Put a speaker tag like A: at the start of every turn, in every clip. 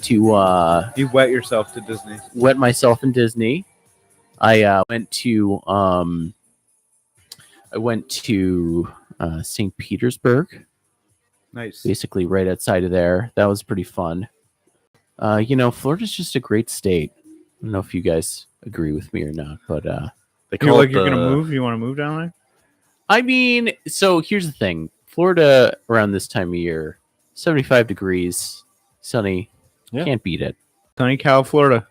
A: went to
B: You wet yourself to Disney.
A: wet myself in Disney. I went to St. Petersburg,
B: Nice.
A: basically right outside of there. That was pretty fun. Florida's just a great state. I don't know if you guys agree with me or not, but
C: They
B: You're
C: call
B: like
C: it
B: you're gonna
C: the-
B: move. You want to move down there?
A: I mean, so here's the thing. Florida around this time of year, 75 degrees, sunny,
C: Yeah.
A: can't beat it.
B: Sunny Cal, Florida.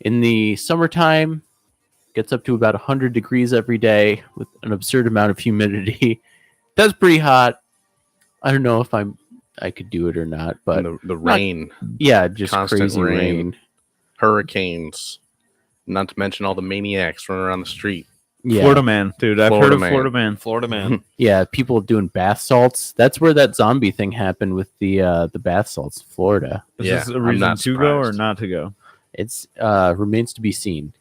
A: In the summertime, gets up to about 100 degrees every day with an absurd amount of humidity. That's pretty hot. I don't know if I could do it or not, but
C: and the rain,
A: yeah, just
C: constant
A: crazy
C: rain.
A: rain.
C: hurricanes, not to mention all the maniacs running around the street.
A: Yeah.
B: Florida man, dude. I've
C: Florida
B: heard of
C: man.
B: Florida man.
D: Florida man.
A: Yeah, people doing bath salts. That's where that zombie thing happened with the bath salts, Florida.
B: Is
C: Yeah,
B: this a
C: I'm
B: reason
C: not
B: to go or
C: surprised.
B: not to go?
A: It's remains to be seen.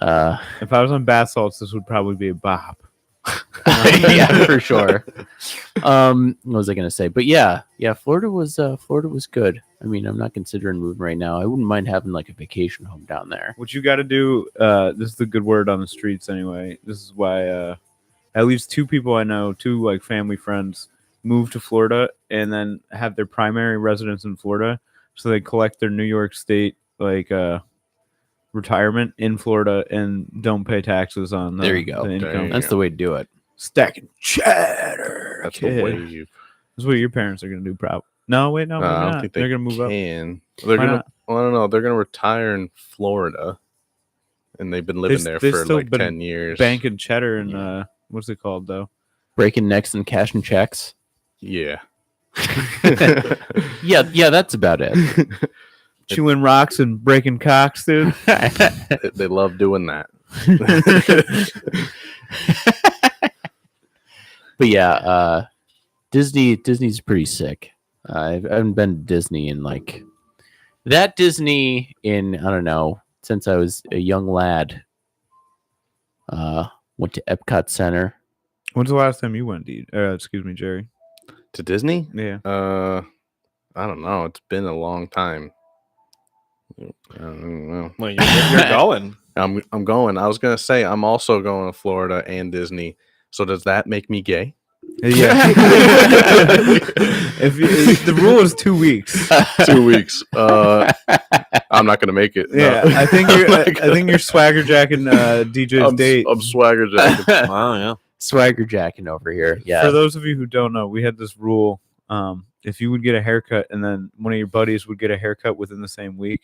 B: If I was on bath salts, this would probably be a bop.
A: Yeah, for sure. What was I gonna say? But yeah, Florida was good. I mean, I'm not considering moving right now. I wouldn't mind having like a vacation home down there.
B: What you got to do, this is the good word on the streets anyway. This is why at least two people I know, two like family friends, move to Florida and then have their primary residence in Florida. So they collect their New York State like retirement in Florida and don't pay taxes on
A: There you go.
B: the income.
C: Dang.
A: That's the way to do it.
B: Stacking cheddar.
C: That's
B: kid.
C: the wave.
B: That's what your parents are gonna do, probably. No, wait, no,
C: I
B: maybe
C: don't
B: not.
C: think
B: They're gonna move up.
C: can. They're
B: Why
C: gonna.
B: not?
C: Well, I don't know. They're gonna retire in Florida, and they've been living there
B: they've
C: for
B: still
C: like
B: been
C: 10 years.
B: Banking cheddar and what's it called though?
A: Breaking necks and cashing checks.
C: Yeah.
A: Yeah, that's about it.
B: Chewing rocks and breaking cocks, dude.
C: They love doing that.
A: But yeah, Disney's pretty sick. I haven't been to Disney in like that Disney in I don't know since I was a young lad. Went to Epcot Center.
B: When's the last time you went, excuse me, Jerry?
C: To Disney?
B: Yeah.
C: I don't know. It's been a long time. I don't know.
D: Well, you're going.
C: I'm going. I was gonna say I'm also going to Florida and Disney. So does that make me gay?
B: Yeah. if the rule is 2 weeks.
C: 2 weeks. I'm not gonna make it. No.
B: Yeah, I think you're swagger jacking DJ's date.
C: I'm swagger jacking.
D: Wow, yeah.
A: Swagger jacking over here. Yeah.
B: For those of you who don't know, we had this rule. If you would get a haircut and then one of your buddies would get a haircut within the same week,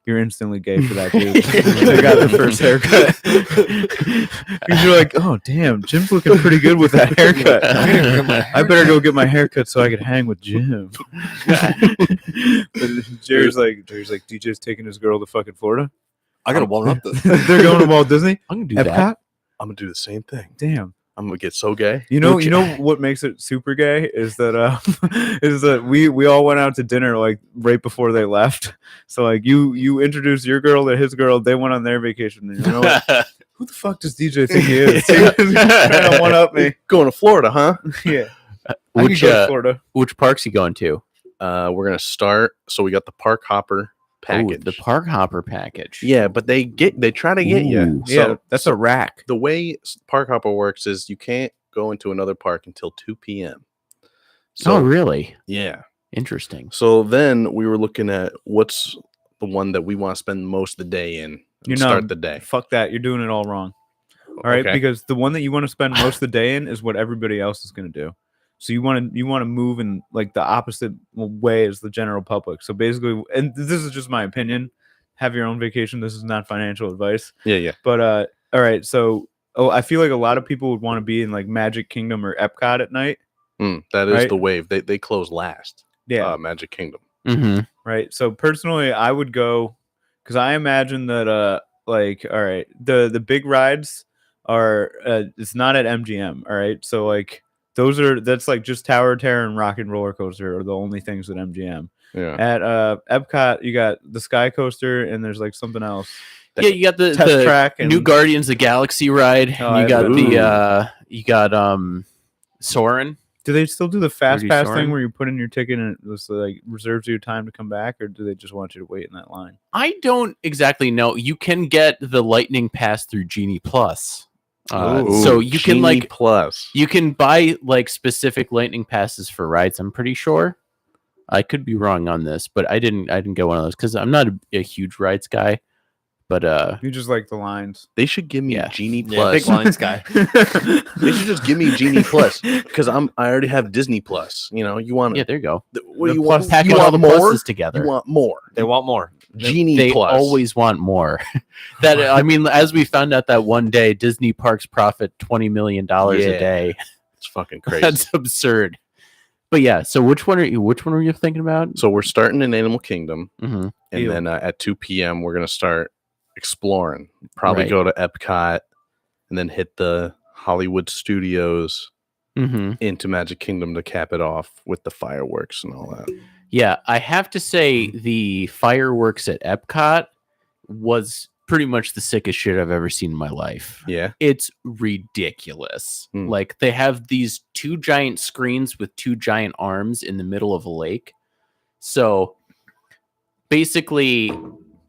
B: you're instantly gay for that dude. They got their first haircut. Because you're like, oh, damn, Jim's looking pretty good with that haircut. I better go get my haircut so I can hang with Jim. Jerry's like, DJ's taking his girl to fucking Florida.
D: I gotta warm up this.
B: They're going to Walt Disney.
A: I'm gonna do
B: Epcot.
A: that.
C: I'm gonna do the same thing.
B: Damn.
C: I'm gonna get so gay.
B: You know what makes it super gay is that we all went out to dinner like right before they left. So like you introduced your girl to his girl, they went on their vacation. And you know what? Who the fuck does DJ think he is? He's trying to one up me.
C: Going to Florida, huh?
B: Yeah.
A: Which
B: I could go to Florida.
A: which parks you going to?
C: We're gonna start. So we got the Park Hopper package.
A: Ooh, the Park Hopper package.
C: Yeah, but they try to get you.
A: Ooh.
C: So
B: Yeah, that's a rack.
C: the way Park Hopper works is you can't go into another park until 2 p.m. So
A: Oh, really?
C: yeah.
A: Interesting.
C: So then we were looking at what's the one that we want to spend most of the day in.
B: You're
C: Start
B: not-
C: the day.
B: Fuck that. You're doing it all wrong. All right,
C: Okay.
B: because the one that you want to spend most of the day in is what everybody else is going to do. So you want to move in like the opposite way as the general public. So basically, and this is just my opinion. Have your own vacation. This is not financial advice.
C: Yeah.
B: But all right. So I feel like a lot of people would want to be in like Magic Kingdom or Epcot at night.
C: That is
B: Right.
C: the wave. They close last.
B: Yeah.
C: Magic Kingdom.
A: Mm-hmm.
B: Right. So personally, I would go because I imagine that like all right, the big rides are it's not at MGM. All right. So like that's like just Tower of Terror and Rock and Roller Coaster are the only things at MGM.
C: Yeah.
B: At Epcot, you got the Sky Coaster and there's like something else.
A: Yeah, you got the
B: Test track and
A: new Guardians of the Galaxy ride.
B: Oh,
A: You got
C: Ooh.
A: you got Soarin'.
B: Do they still do the fast
A: 3D
B: pass
A: Soaring?
B: thing where you put in your ticket and it was like reserves you time to come back, or do they just want you to wait in that line?
A: I don't exactly know. You can get the Lightning Pass through Genie Plus. So you can
C: Genie
A: like
C: Plus.
A: you can buy like specific Lightning Passes for rides. I'm pretty sure. I could be wrong on this, but I didn't get one of those because I'm not a huge rides guy. But
B: You just like the lines.
C: They should give me
A: Yeah.
C: Genie
D: Yeah,
C: Plus.
D: big lines guy.
C: They should just give me Genie Plus because I already have Disney Plus. You know, you want
A: yeah, there you go.
C: what
B: the
C: you
B: plus
C: want?
A: Pack
C: You
A: all
C: want
A: the
C: more?
A: pluses together.
C: You want more?
D: They want more.
C: Genie
A: They
C: Plus.
A: always want more. That I mean, as we found out that one day, Disney parks profit $20 million
C: Yeah.
A: a day.
C: It's fucking crazy.
A: That's absurd. But yeah, so which one were you thinking about?
C: So we're starting in Animal Kingdom,
A: Mm-hmm.
C: and
B: Deal.
C: then at 2 p.m. we're gonna start exploring. Probably
A: Right.
C: go to Epcot, and then hit the Hollywood Studios
A: Mm-hmm.
C: into Magic Kingdom to cap it off with the fireworks and all that.
A: Yeah, I have to say the fireworks at Epcot was pretty much the sickest shit I've ever seen in my life.
C: Yeah.
A: It's ridiculous.
C: Hmm.
A: Like they have these two giant screens with two giant arms in the middle of a lake. So basically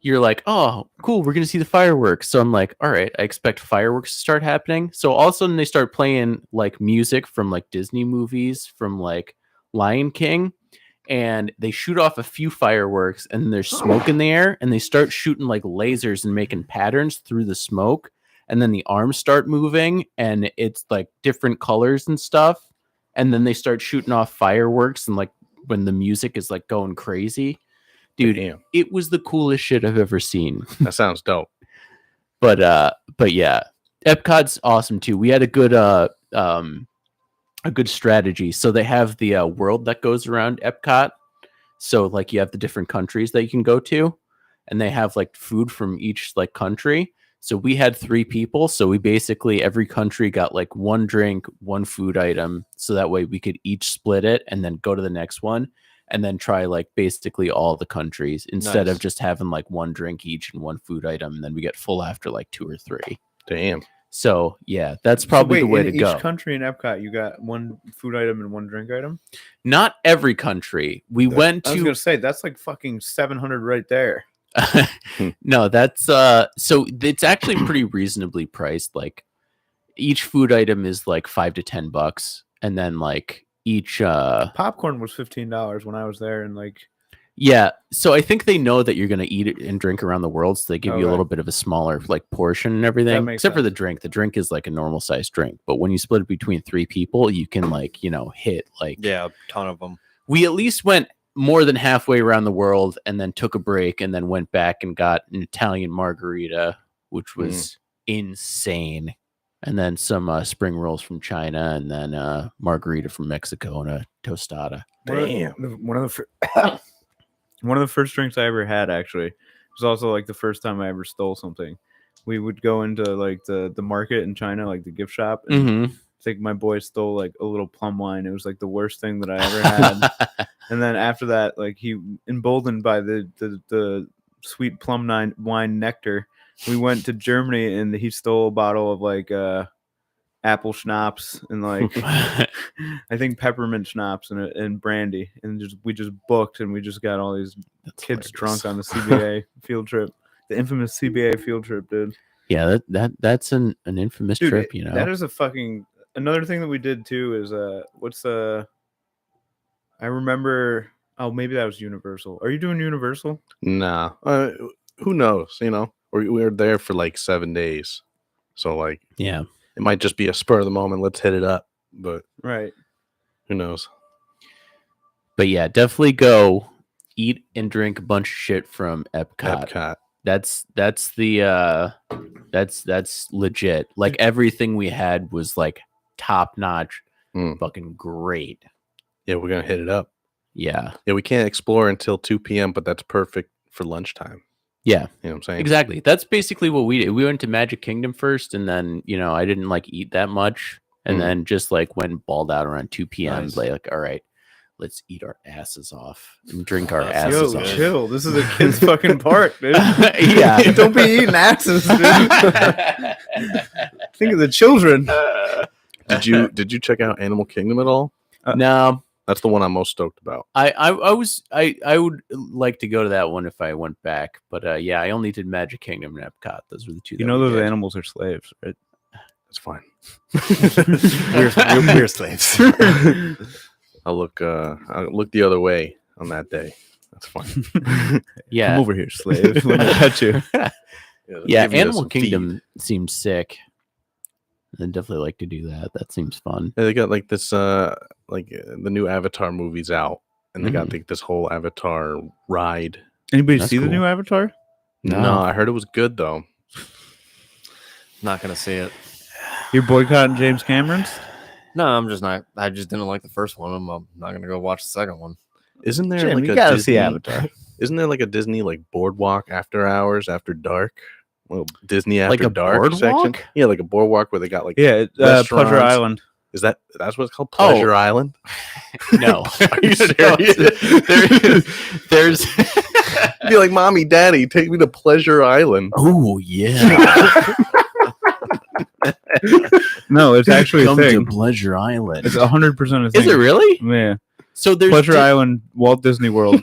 A: you're like, oh, cool, we're gonna see the fireworks. So I'm like, all right, I expect fireworks to start happening. So all of a sudden they start playing like music from like Disney movies, from like Lion King, and they shoot off a few fireworks, and there's smoke in the air, and they start shooting like lasers and making patterns through the smoke, and then the arms start moving, and it's like different colors and stuff, and then they start shooting off fireworks, and like when the music is like going crazy. Dude,
C: Damn.
A: it was the coolest shit I've ever seen.
C: That sounds dope.
A: But yeah, Epcot's awesome too. We had a good strategy. So they have the world that goes around Epcot. So like you have the different countries that you can go to, and they have like food from each like country. So we had 3 people. So we basically every country got like one drink, one food item. So that way we could each split it and then go to the next one. And then try like basically all the countries instead of
D: Nice.
A: just having like one drink each and one food item. And then we get full after like 2 or 3.
C: Damn.
A: So yeah, that's probably
B: So
A: the way
B: in
A: to go.
B: Each country in Epcot, you got one food item and one drink item.
A: Not every country. We went
B: I was
A: to
B: gonna say that's like fucking 700 right there.
A: no, that's so it's actually pretty reasonably priced. Like each food item is like $5 to $10, and then like each
B: Popcorn was $15 when I was there, and like
A: yeah. So I think they know that you're gonna eat it and drink around the world, so they give you a
B: Okay.
A: little bit of a smaller like portion and everything.
B: makes
A: Except for the
B: sense.
A: drink. The drink is like a normal sized drink, but when you split it between 3 people, you can like hit like
D: Yeah, a ton of them.
A: we at least went more than halfway around the world and then took a break and then went back and got an Italian margarita, which was insane. And then some spring rolls from China, and then margarita from Mexico, and a tostada.
C: Damn.
B: one of the first drinks I ever had actually was also like the first time I ever stole something. We would go into like the market in China, like the gift shop, and
A: Mm-hmm.
B: I think my boy stole like a little plum wine. It was like the worst thing that I ever had. And then after that, like he emboldened by the sweet plum wine nectar, we went to Germany and he stole a bottle of like apple schnapps and like I think peppermint schnapps and brandy, and we just booked and we just got all these kids drunk on the CBA field trip, the infamous CBA field trip, dude.
A: Yeah, that's an infamous
B: Dude,
A: trip,
B: that is a fucking another thing that we did too is I remember. Oh, maybe that was Universal. Are you doing Universal?
C: Nah. Who knows? We were there for like 7 days. So like
A: Yeah.
C: it might just be a spur of the moment. Let's hit it up. But
B: Right.
C: who knows?
A: But yeah, definitely go eat and drink a bunch of shit from Epcot.
C: Epcot.
A: That's legit. Like everything we had was like top notch, fucking great.
C: Yeah, we're gonna hit it up.
A: Yeah.
C: Yeah, we can't explore until 2 p.m., but that's perfect for lunchtime.
A: Yeah.
C: You know what I'm saying?
A: Exactly. That's basically what we did. We went to Magic Kingdom first, and then I didn't like eat that much, and then just like went balled out around 2 p.m.
B: Nice.
A: Like, all right, let's eat our asses off and drink our
D: That's
A: asses
B: Yo,
A: off.
B: chill. This is a kid's fucking park, dude.
A: Yeah.
B: Don't be eating asses, dude. Think of the children.
C: Did you check out Animal Kingdom at all?
A: No,
C: That's the one I'm most stoked about.
A: I would like to go to that one if I went back, but yeah, I only did Magic Kingdom and Epcot. Those were the two.
B: You
A: that
B: know
A: we
B: those
A: did.
B: animals are slaves, right?
C: It's fine.
D: We're slaves.
C: I'll look the other way on that day. That's fine.
A: Yeah,
B: Come over here, slave. Let me touch you.
A: yeah.
C: Give me
A: Animal
C: some feed.
A: Kingdom seems sick. I'd definitely like to do that. That seems fun.
C: Yeah, they got like this the new Avatar movie's out, and they got like this whole Avatar ride.
B: Anybody
A: That's
B: see the
A: cool.
B: new Avatar?
C: No, I heard it was good though.
D: Not gonna see it.
B: You're boycotting James Cameron's?
D: No, I'm just not. I just didn't like the first one. I'm not gonna go watch the second one.
C: Isn't there
B: Jim,
C: like
B: you
C: a
B: gotta
C: Disney,
B: see Avatar.
C: Isn't there like a Disney like boardwalk after hours, after dark? Well, Disney
A: Like
C: after
A: a
C: dark section.
A: boardwalk?
C: Yeah, like a boardwalk where they got like
B: Yeah, Pleasure
C: Restaurants.
B: Island.
C: that's what it's called? Pleasure Island?
A: No,
C: Are you
A: No,
C: serious?
A: there's.
C: Be like, Mommy, Daddy, take me to Pleasure Island.
A: Oh yeah,
B: No, it's actually a
A: come to
B: thing.
A: Pleasure Island.
B: It's 100% a thing.
A: Is it really?
B: Yeah.
A: So there's
B: Pleasure Island, Walt Disney World.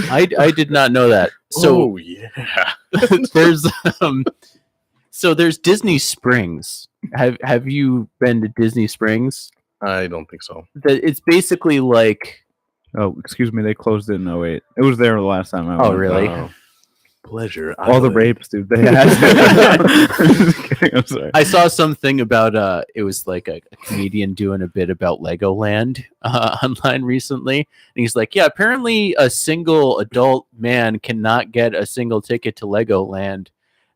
A: I did not know that. So
C: Oh yeah.
A: there's there's Disney Springs. Have you been to Disney Springs?
C: I don't think so.
A: It's basically like
B: Oh, excuse me, they closed it in 08. It was there the last time I went.
A: Oh, really?
C: Pleasure
B: All the
C: Island.
B: rapes, dude. They had. I'm just kidding. I'm sorry.
A: I saw something about it was like a comedian doing a bit about Legoland online recently, and he's like, yeah, apparently a single adult man cannot get a single ticket to Legoland.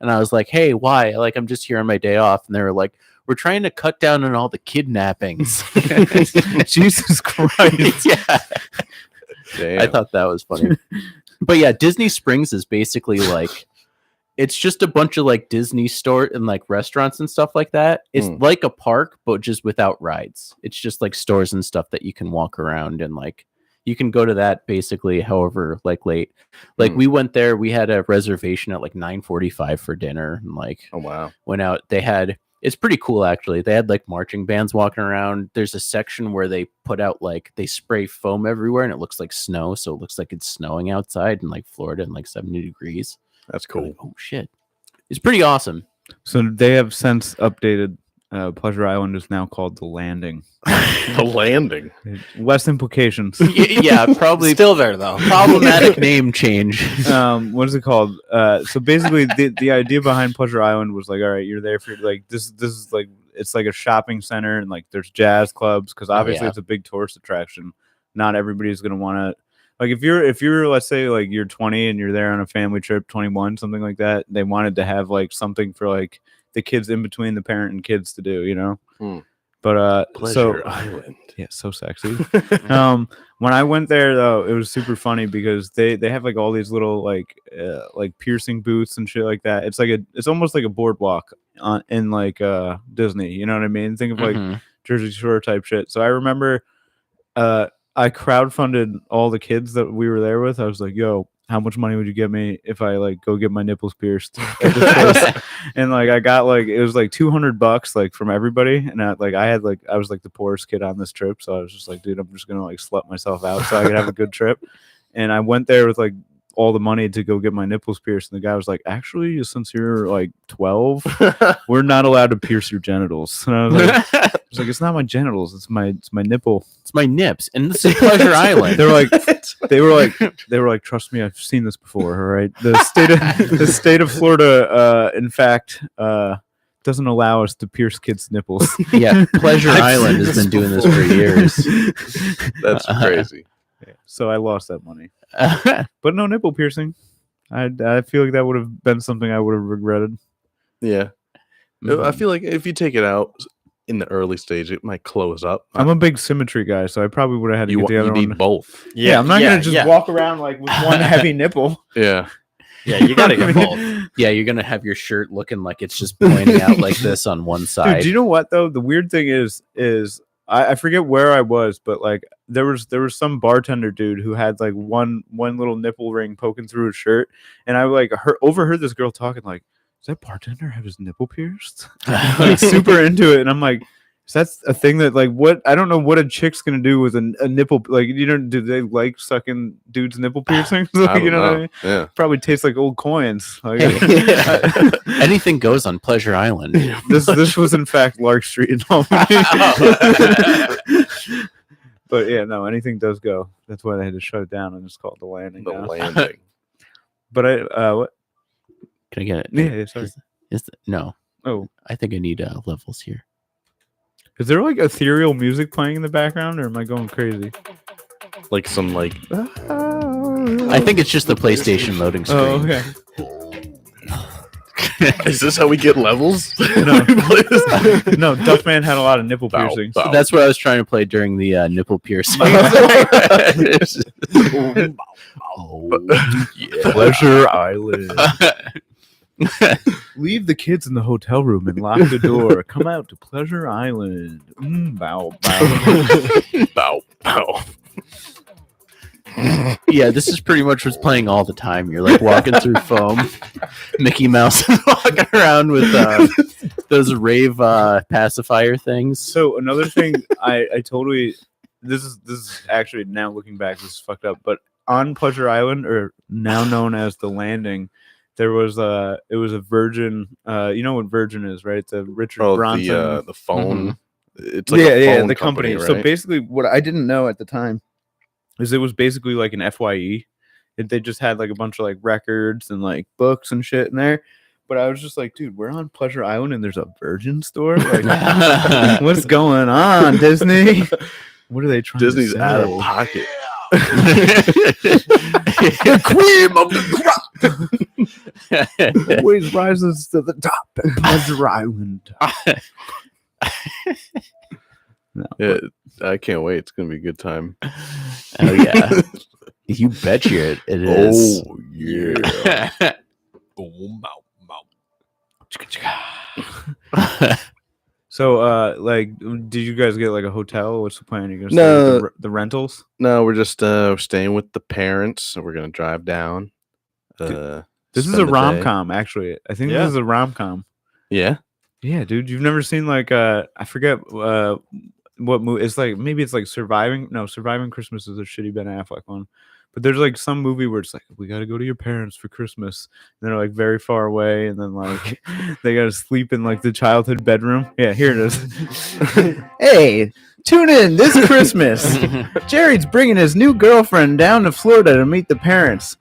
A: And I was like, hey, why? Like, I'm just here on my day off. And they were like, we're trying to cut down on all the kidnappings.
B: Jesus Christ.
A: Yeah,
C: Damn.
A: I thought that was funny. But yeah, Disney Springs is basically like it's just a bunch of like Disney store and like restaurants and stuff like that. It's like a park, but just without rides. It's just like stores and stuff that you can walk around and like you can go to that basically however like late. Like we went there, we had a reservation at like 9:45 for dinner and like
C: Oh wow.
A: went out. They had it's pretty cool actually. They had like marching bands walking around. There's a section where they put out like they spray foam everywhere and it looks like snow, so it looks like it's snowing outside in like Florida and like 70 degrees.
C: That's
A: You're
C: cool.
A: like, oh shit. It's pretty awesome.
B: So they have since updated. Pleasure Island is now called The Landing.
C: The landing.
B: Less implications.
A: Yeah, probably
D: Still there though.
A: problematic name change.
B: What is it called? So basically, the idea behind Pleasure Island was like, all right, you're there for like this is like it's like a shopping center and like there's jazz clubs because obviously
A: yeah.
B: it's a big tourist attraction. Not everybody's gonna want to. Like if you're let's say like you're 20 and you're there on a family trip, 21, something like that. They wanted to have like something for like the kids in between the parent and kids to do, you know. But
C: Pleasure
B: so
C: Island.
B: yeah, so sexy. When I went there though, it was super funny because they have like all these little like piercing booths and shit like that. It's almost like a boardwalk in like Disney, you know what I mean? Think of like
A: Mhm.
B: Jersey Shore type shit. So I remember I crowdfunded all the kids that we were there with. I was like, yo, how much money would you give me if I like go get my nipples pierced at this place? And like I got like it was like $200 like from everybody, and I was like the poorest kid on this trip, so I was just like, dude, I'm just gonna like slut myself out so I could have a good trip. And I went there with like all the money to go get my nipples pierced, and the guy was like, actually, since you're like 12, we're not allowed to pierce your genitals. And I was like, it's not my genitals, it's my nipple.
A: It's my nips, and this is Pleasure Island.
B: They were like, trust me, I've seen this before. All right, the state of Florida, in fact, doesn't allow us to pierce kids' nipples.
A: Yeah, Pleasure
D: I've
A: Island
D: seen
A: has
D: this
A: been doing this
D: before.
A: for years.
C: That's crazy.
B: So I lost that money, but no nipple piercing. I feel like that would have been something I would have regretted.
C: Yeah.
A: Mm-hmm.
C: I feel like if you take it out in the early stage, it might close up.
B: I'm a big symmetry guy, so I probably would have had to
C: You,
B: get the
C: you
B: other
C: need
B: one.
C: both.
B: Yeah, I'm not gonna just walk around like with one heavy nipple.
C: Yeah.
D: Yeah, you gotta get both.
A: Yeah, you're gonna have your shirt looking like it's just pointing out like this on one
B: Dude,
A: side.
B: do you know what though? The weird thing is I forget where I was, but like there was some bartender dude who had like one little nipple ring poking through his shirt, and I like overheard this girl talking like, "Does that bartender have his nipple pierced?" Like super into it, and I'm like, So that's a thing that like what I don't know what a chick's gonna do with a nipple like do they like sucking dudes' nipple piercings? Like,
C: I don't
B: you know what I
C: know.
B: mean?
C: Yeah.
B: Probably tastes like old coins. Like,
A: Anything goes on Pleasure Island.
B: this was in fact Lark Street in Albany. But yeah, no, anything does go. That's why they had to shut it down and just call it the landing.
C: The
B: now.
C: landing.
B: But I what?
A: Can I get it?
B: Yeah, sorry.
A: No,
B: Oh,
A: I think I need levels here.
B: is there like ethereal music playing in the background, or am I going crazy?
C: Like some like
A: I think it's just the PlayStation loading screen.
B: Oh, okay.
C: is this how we get levels?
B: No, no. Duffman had a lot of nipple
C: Bow,
B: piercings.
C: bow.
A: That's what I was trying to play during the nipple piercing. Oh, yeah.
B: Pleasure Island. Leave the kids in the hotel room and lock the door. Come out to Pleasure Island. Bow, bow.
C: Bow, bow.
A: Yeah, this is pretty much what's playing all the time. You're like walking through foam. Mickey Mouse is walking around with those rave pacifier things.
B: So another thing, I totally. This is actually now looking back, this is fucked up. But on Pleasure Island, or now known as the Landing, there was it was a Virgin. You know what Virgin is, right? The Richard Bronson.
C: The phone. It's like a phone
B: the company.
C: right?
B: So basically, what I didn't know at the time is it was basically like an FYE. They just had like a bunch of like records and like books and shit in there. But I was just like, dude, we're on Pleasure Island and there's a Virgin store. Like, what's going on, Disney? What are they trying
C: Disney's
B: to say?
C: out of pocket.
A: The
C: cream of the crop.
B: Always rises to the top at Pleasure Island. No,
C: Yeah, I can't wait. It's gonna be a good time.
A: Oh yeah, you betcha it is.
C: Oh yeah.
B: So, like, did you guys get like a hotel? What's the plan? Are you gonna stay
C: No.
B: with the rentals?
C: No, we're just staying with the parents. So we're gonna drive down.
B: This is
C: spend
B: a
C: the day.
B: rom com, actually. I think
D: Yeah.
B: this is a rom com.
C: Yeah.
B: Yeah, dude, you've never seen like I forget what movie. It's like maybe it's like Surviving Christmas is a shitty Ben Affleck one. But there's like some movie where it's like we got to go to your parents for Christmas. And they're like very far away, and then like they got to sleep in like the childhood bedroom. Yeah, here it is. Hey, tune in this Christmas. Jared's bringing his new girlfriend down to Florida to meet the parents.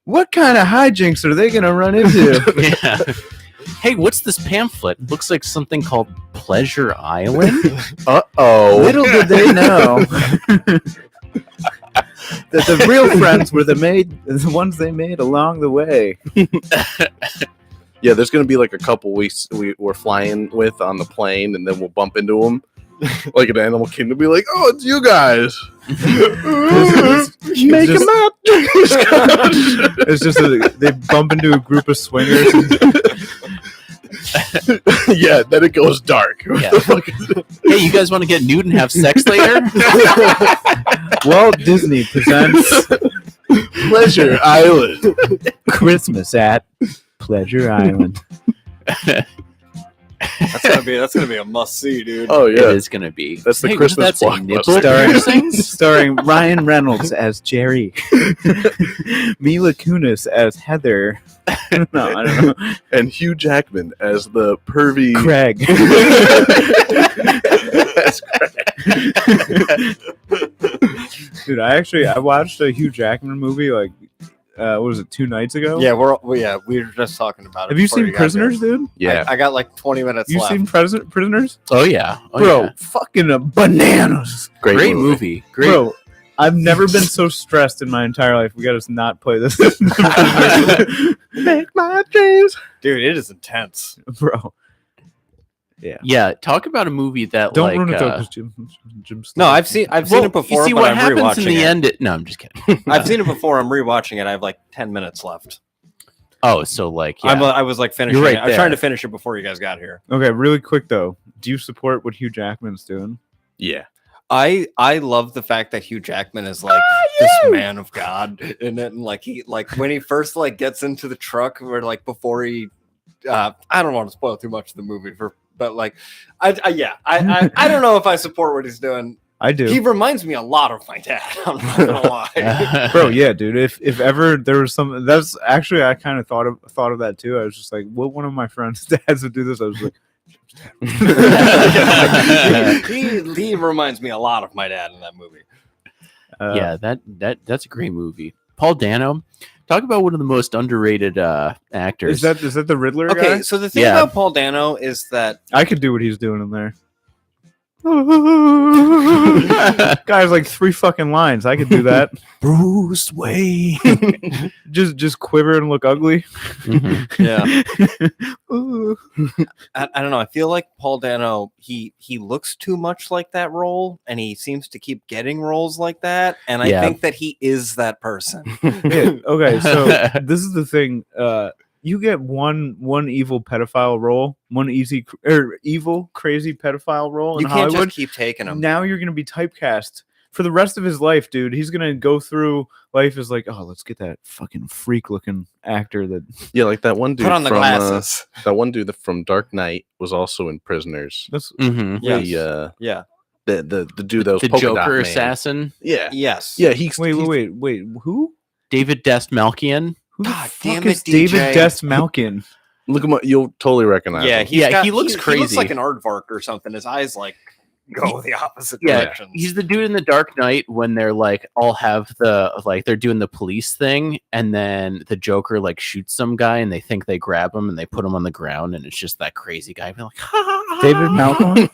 B: What kind of hijinks are they gonna run into?
A: Yeah. Hey, what's this pamphlet? Looks like something called Pleasure Island.
C: Uh-oh.
B: Little did they know that the real friends were the ones they made along the way.
C: Yeah, there's gonna be like a couple we're flying with on the plane, and then we'll bump into them. Like an Animal Kingdom, be like, "Oh, it's you guys." Make
B: just-
C: them up.
B: It's just they bump into a group of swingers.
C: Yeah, then it goes dark. What
A: Yeah.
C: the fuck is it?
A: Hey, you guys want to get nude and have sex later?
B: Walt Disney presents
C: Pleasure Island.
B: Christmas at Pleasure Island.
D: That's gonna be a must see, dude.
C: Oh
A: It
C: yeah,
A: is gonna be.
C: That's the
A: Hey, what did
C: Christmas
A: that say?
C: blockbuster.
A: Nipple
B: Starring-
A: piercings?
B: Starring Ryan Reynolds as Jerry, Mila Kunis as Heather. No, I don't know.
C: And Hugh Jackman as the pervy.
B: Craig.
C: As
B: Dude, I watched a Hugh Jackman movie like what was it, 2 nights ago?
D: Yeah, we were just talking about it.
B: Have you
D: before
B: seen
D: got here.
B: Prisoners, dude?
C: Yeah,
D: I got like 20 minutes
B: You
D: left.
B: seen Prisoners?
A: Oh yeah, oh,
B: Bro,
A: yeah.
B: fucking bananas.
A: Great movie. Great.
B: Bro, I've never been so stressed in my entire life. We got to not play this.
C: Make my dreams.
D: Dude, it is intense.
B: Bro.
A: Yeah, talk about a movie that
B: Don't
A: like.
B: ruin it though, because Jim's
D: No, I've seen
A: well,
D: it before,
A: you see
D: but
A: what
D: I'm
A: happens
D: rewatching
A: in the
D: it.
A: end. No, I'm just kidding.
D: I've seen it before. I'm rewatching it. I have like 10 minutes left.
A: Oh, so like, yeah.
D: I was like finishing.
A: right
D: it. I was trying
A: there.
D: to finish it before you guys got here.
B: Okay, really quick though. Do you support what Hugh Jackman's doing?
C: Yeah,
D: I love the fact that Hugh Jackman is like this man of God, and then like he like when he first like gets into the truck, where like before he, I don't want to spoil too much of the movie but like, I don't know if I support what he's doing.
B: I do.
D: He reminds me a lot of my dad. I'm not gonna lie.
B: Bro, yeah, dude. If ever there was some, that's actually I kind of thought of that too. I was just like, what one of my friends' dads would do this? I was like,
D: he reminds me a lot of my dad in that movie.
A: Yeah, that's a great movie. Paul Dano, talk about one of the most underrated actors.
B: Is that the Riddler
D: Okay,
B: guy?
D: so the thing
A: Yeah.
D: about Paul Dano is that
B: I could do what he's doing in there. Guys, like 3 fucking lines. I could do that.
A: Bruce Wayne.
B: just quiver and look ugly.
A: Mhm.
B: Ooh.
D: I don't know. I feel like Paul Dano he looks too much like that role, and he seems to keep getting roles like that. And I
A: Yeah.
D: think that he is that person.
B: Yeah, okay, so this is the thing. You get one evil pedophile role, one evil crazy pedophile role in
D: You can't
B: Hollywood.
D: just keep taking him.
B: Now you're gonna be typecast for the rest of his life, dude. He's gonna go through life as like, oh, let's get that fucking freak looking actor that.
C: Yeah, like that one dude
D: Put on the
C: from
D: glasses.
C: that one dude from Dark Knight was also in Prisoners.
B: That's
A: Mhm.
D: Yes.
C: The
D: Yeah.
C: the dude that was
A: The
C: Polka Dot
A: Joker
C: Man.
A: assassin,
C: Yeah,
D: Yes.
C: yeah. He's
B: wait,
C: he's-
B: who?
A: David Dastmalchian.
B: Who the
D: God
B: fuck
D: damn
B: is
D: it,
B: David
D: DJ.
B: Dastmalchian?
C: Look him up. You'll totally recognize.
D: Yeah.
C: him.
A: He looks
D: He looks
A: crazy.
D: like an aardvark or something. His eyes like go the opposite
A: Yeah,
D: directions.
A: he's the dude in the Dark Knight when they're like all have the like they're doing the police thing, and then the Joker like shoots some guy, and they think they grab him, and they put him on the ground, and it's just that crazy guy being like,
B: David Malcolm?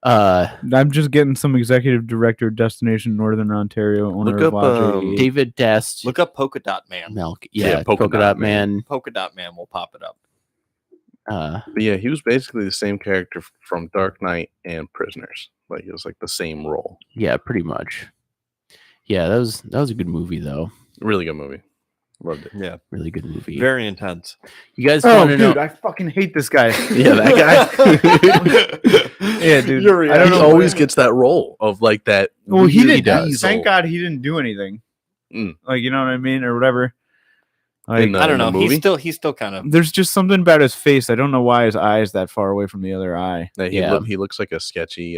A: Uh,
B: I'm just getting some executive director, Destination Northern Ontario, owner
C: Look
B: of
C: up,
B: Lodge 88.
A: David Dast.
D: Look up Polka Dot Man.
A: Milk.
C: Yeah,
A: Yeah,
C: Polka
A: Polka
C: Dot
A: Dot Man.
D: Polka Dot Man will pop it up.
C: But yeah, he was basically the same character from Dark Knight and Prisoners. Like it was like the same role.
A: Yeah, pretty much. Yeah, that was a good movie though.
C: Really good movie. Loved it.
D: Yeah.
A: Really good movie.
D: Very intense.
A: You guys
B: Oh,
A: want to
B: dude,
A: know?
B: I fucking hate this guy.
C: Yeah, that guy.
B: Yeah, dude.
D: You're
B: I don't
C: He
B: know.
C: always gets that role of like that.
B: Well, he
C: weird
B: didn't.
C: weasel
B: Thank God he didn't do anything.
C: Mm.
B: Like, you know what I mean, or whatever. Like,
C: In the-
D: I don't know.
C: movie?
D: He's still kind of.
B: there's just something about his face. I don't know why his eye is that far away from the other eye.
C: That
A: Yeah.
C: he looks like a sketchy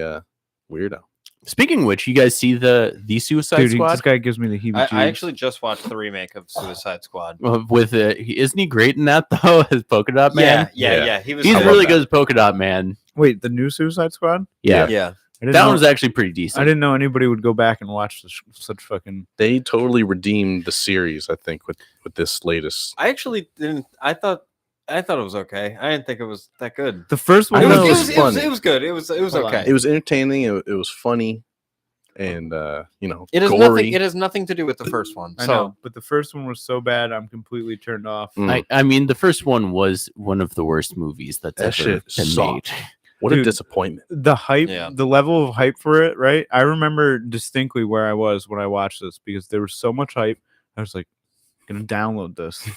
C: weirdo.
A: Speaking of which, you guys see the Suicide
B: Dude,
A: Squad
B: this guy gives me the heebie-jeebies.
D: I actually just watched the remake of Suicide Squad.
A: with isn't he great in that though? As Polka Dot Man.
C: Yeah.
D: He was.
A: He's
C: I love
A: really
C: that.
A: good as Polka Dot Man.
B: Wait, the new Suicide Squad?
A: Yeah,
D: Yeah.
B: I didn't
A: that
B: know,
A: one was actually pretty decent.
B: I didn't know anybody would go back and watch such fucking.
C: They totally redeemed the series, I think, with this latest.
D: I actually didn't. I thought it was okay. I didn't think it was that good.
B: The first one
C: I
D: It
C: know
D: was,
C: it
D: it,
C: was
D: was, it, was,
C: funny.
D: it was good. It was
B: Hold on.
D: okay.
C: It was entertaining. It was funny, and
D: It has
C: gory.
D: nothing. It has nothing to do with the first one.
B: I
D: So
B: know, but the first one was so bad, I'm completely turned off.
C: Mm.
A: I mean, the first one was one of the worst movies that's
C: That
A: ever
C: shit
A: been
C: sucked.
A: made.
C: What a
B: Dude.
C: disappointment.
B: The hype,
D: Yeah.
B: the level of hype for it, right? I remember distinctly where I was when I watched this because there was so much hype. I was like, I'm gonna download this.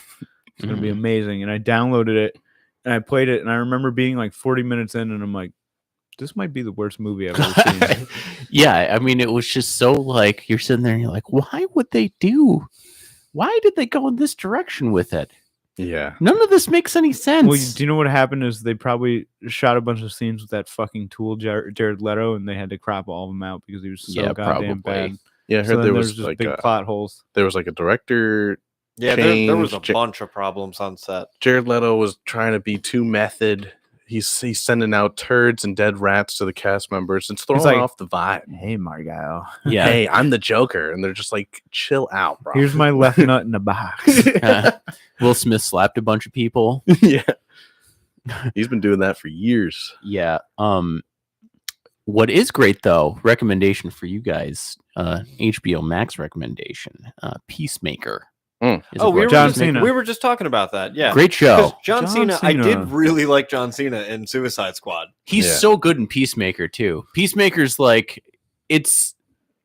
B: It's gonna be amazing. And I downloaded it and I played it, and I remember being like 40 minutes in, and I'm like, this might be the worst movie I've ever seen.
A: Yeah, I mean, it was just so like you're sitting there and you're like, why would they do? Why did they go in this direction with it?
C: Yeah.
A: None of this makes any sense.
B: Well, do you know what happened? Is they probably shot a bunch of scenes with that fucking tool Jared Leto, and they had to crop all of them out because he was so
A: Yeah,
B: goddamn
A: probably.
B: bad.
C: Yeah, I
B: So
C: heard
B: then
C: there
B: there's
C: was
B: just
C: like
B: big plot holes.
C: there was like a director.
D: yeah, there was a
C: Change-
D: bunch of problems on set.
C: Jared Leto was trying to be too method. He's sending out turds and dead rats to the cast members. It's throwing
B: like,
C: off the vibe.
B: Hey, Margot,
A: yeah.
C: Hey, I'm the Joker, and they're just like, chill out, bro.
B: here's my left nut in a box.
A: Will Smith slapped a bunch of people.
C: Yeah, he's been doing that for years.
A: Yeah. What is great though, recommendation for you guys, HBO Max recommendation, Peacemaker.
C: Mm.
A: Is
D: Oh,
A: it
D: we were,
A: what?
B: John
D: just,
B: Cena.
D: we were just talking about that. Yeah,
A: Great
D: 'Cause
A: show.
D: John
B: John
D: Cena. I
B: Cena.
D: did really like John Cena in Suicide Squad.
A: He's
C: Yeah.
A: so good in Peacemaker too. Peacemaker's like it's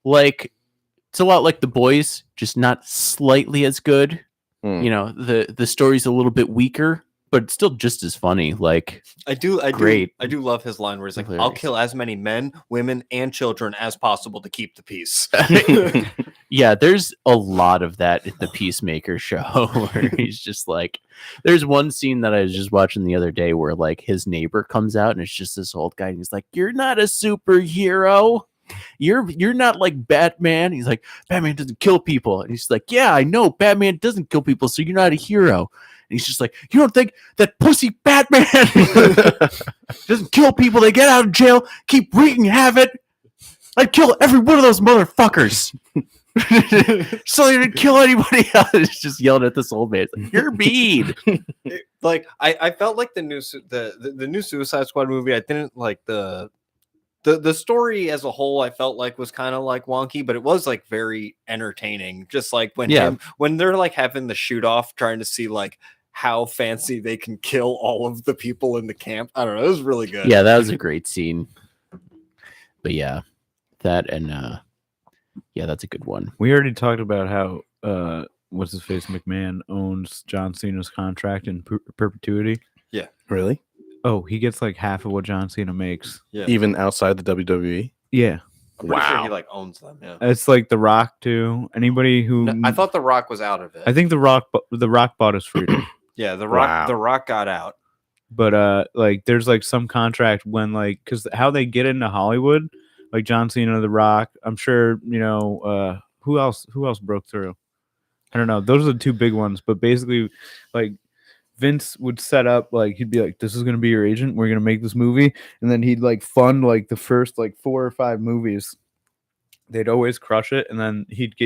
A: a lot like The Boys, just not slightly as good.
C: Mm.
A: You know, the story's a little bit weaker, but it's still just as funny. Like
D: I do
A: Great.
D: love his line where he's like, "I'll
A: Hilarious.
D: kill as many men, women, and children as possible to keep the peace."
A: Yeah, there's a lot of that in the Peacemaker show where he's just like, there's one scene that I was just watching the other day where like his neighbor comes out and it's just this old guy and he's like, "You're not a superhero. You're not like Batman." He's like, "Batman doesn't kill people." And he's like, "Yeah, I know Batman doesn't kill people, so you're not a hero." And he's just like, "You don't think that pussy Batman doesn't kill people? They get out of jail, keep wreaking havoc. I'd kill every one of those motherfuckers." So they didn't kill anybody else. It's just yelling at this old man. It's like, "You're mean."
D: Like I felt like the new Suicide Squad movie. I didn't like the story as a whole. I felt like was kind of like wonky, but it was like very entertaining. Just like when they're like having the shoot off, trying to see like how fancy they can kill all of the people in the camp. I don't know. It was really good.
A: Yeah, that was a great scene. But yeah, that and yeah, that's a good one.
B: We already talked about how what's his face McMahon owns John Cena's contract in perpetuity.
C: Really?
B: Oh, he gets like half of what John Cena makes.
D: Yeah.
C: Even outside the WWE?
B: Yeah,
D: I'm pretty sure
C: Wow.
D: he like owns them. Yeah.
B: it's like The Rock too. Anybody who
D: No, I thought The Rock was out of it.
B: I think The Rock bought his freedom.
D: Yeah, The Rock.
C: Wow.
D: The Rock got out.
B: But like there's like some contract when like because how they get into Hollywood, like John Cena, The Rock. I'm sure you know who else broke through. I don't know. Those are the two big ones. But basically, like Vince would set up like he'd be like, "This is gonna be your agent. We're gonna make this movie," and then he'd like fund like the first like 4 or 5 movies. They'd always crush it, and then he'd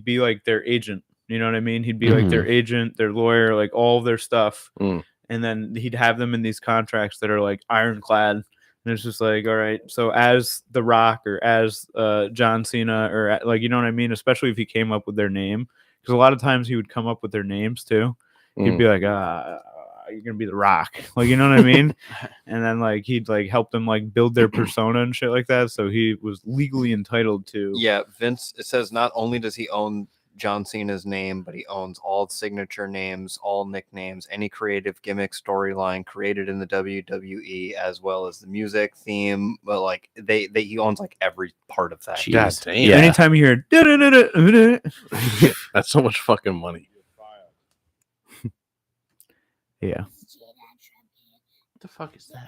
B: be like their agent. You know what I mean? He'd be like their agent, their lawyer, like all of their stuff.
C: Mm.
B: And then he'd have them in these contracts that are like ironclad. And it's just like, all right, so as The Rock or as John Cena or like, you know what I mean? Especially if he came up with their name. Because a lot of times he would come up with their names too. He'd be like, you're going to be The Rock. Like, you know what I mean? And then like he'd like help them like build their persona and shit like that. So he was legally entitled to.
D: Yeah, Vince. It says not only does he own John Cena's name, but he owns all signature names, all nicknames, any creative gimmick storyline created in the WWE, as well as the music theme. But like he owns like every part of that.
A: Jeez.
C: God damn.
A: Yeah.
B: Anytime you hear "Da-da-da-da-da-da,"
C: That's so much fucking money.
B: yeah.
A: What the fuck is that?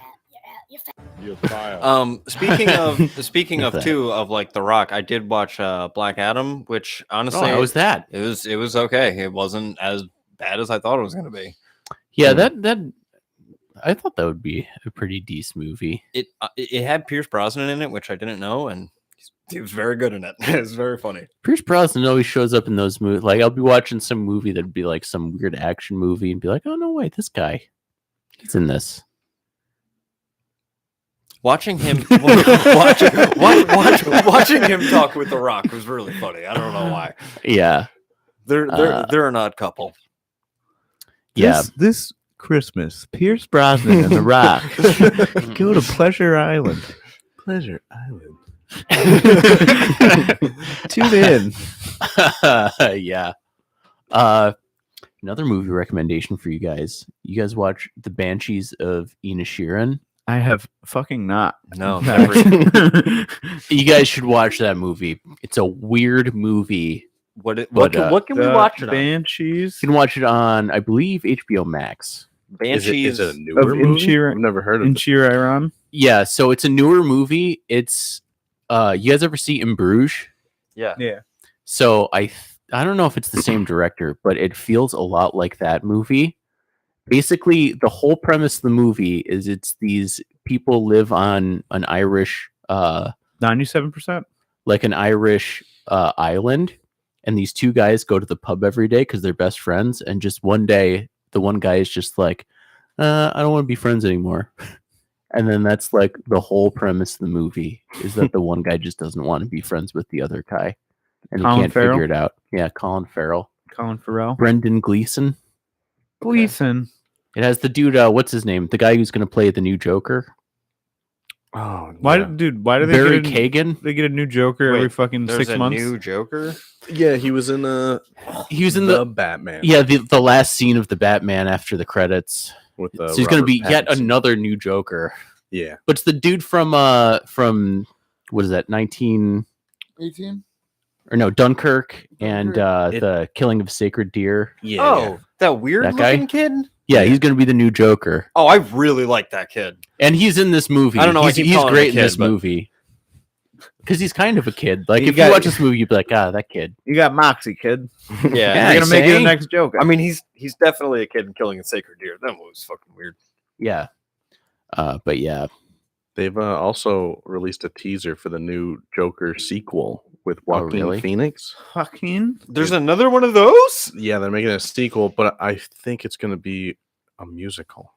D: Speaking of too of like The Rock, I did watch Black Adam, which honestly
A: How was that?
D: it was okay. It wasn't as bad as I thought it was gonna be.
A: Yeah, that I thought that would be a pretty decent movie.
D: It had Pierce Brosnan in it, which I didn't know, and he was very good in it. It was very funny.
A: Pierce Brosnan always shows up in those movies. Like I'll be watching some movie that'd be like some weird action movie and be like, "Oh no, wait, this guy, he's in this."
D: Watching him watching him talk with The Rock was really funny. I don't know why.
A: Yeah,
D: They're an odd couple.
A: yeah.
B: This Christmas, Pierce Brosnan and The Rock go to Pleasure Island.
C: Pleasure Island.
B: Tune in.
A: Yeah. Another movie recommendation for you guys. You guys watch The Banshees of Inisherin?
B: I have fucking not.
D: No,
A: You guys should watch that movie. It's a weird movie.
D: what can we
B: The
D: watch it on?
B: Banshees
A: You can watch it on, I believe, HBO Max.
D: Banshees.
C: Is it a
B: of
C: newer movie?
B: Inchir-
C: I've never heard of it.
B: Iran.
A: Yeah, so it's a newer movie. It's you guys ever see In Bruges?
D: Yeah.
B: Yeah.
A: So I don't know if it's the same director, but it feels a lot like that movie. Basically, the whole premise of the movie is it's these people live on an Irish
B: 97%.
A: like an Irish island, and these two guys go to the pub every day because they're best friends, and just one day the one guy is just like, I don't want to be friends anymore. And then that's like the whole premise of the movie is that the one guy just doesn't want to be friends with the other guy. And he
B: Colin
A: can't
B: Farrell?
A: figure it out. Yeah, Colin Farrell.
B: Colin Farrell.
A: Brendan Gleeson.
B: Gleason.
A: It has the dude, what's his name? The guy who's going to play the new Joker.
C: Oh,
B: Why,
C: yeah.
B: dude? Why do they
A: Barry
B: get
A: Kagan.
B: they get a new Joker
D: Wait,
B: every fucking
D: There's
B: 6
D: a
B: months?
D: new Joker.
C: Yeah, he was in
A: He was in the
C: Batman.
A: yeah, the last scene of the Batman after the credits.
C: with
A: So he's going to be yet
C: Pattinson.
A: another new Joker.
C: Yeah,
A: But it's the dude from what is that? 19
E: 18?
A: or no, Dunkirk and
C: It-
A: the Killing of Sacred Deer.
C: Yeah.
D: Oh, that weird
A: That guy?
D: looking kid.
A: Yeah, he's going to be the new Joker,
D: Oh, I really like that kid.
A: and he's in this movie.
D: I don't know why I
A: He's,
D: keep
A: he's
D: calling him a
A: great in
D: kid,
A: this
D: but-
A: movie because he's kind of a kid. Like
B: You
A: if
B: got-
A: you watch this movie, you'd be like, that kid.
B: You got Moxie, kid.
D: Yeah.
A: Yeah,
B: You're gonna make it the
A: saying?
B: next Joker.
D: I mean, he's definitely a kid in Killing a Sacred Deer. That movie's fucking weird.
A: Yeah, but yeah,
C: They've also released a teaser for the new Joker sequel with
A: Oh,
C: Joaquin
A: really?
C: Phoenix.
B: fucking.
D: There's another one of those.
C: Yeah, they're making a sequel, but I think it's going to be a musical.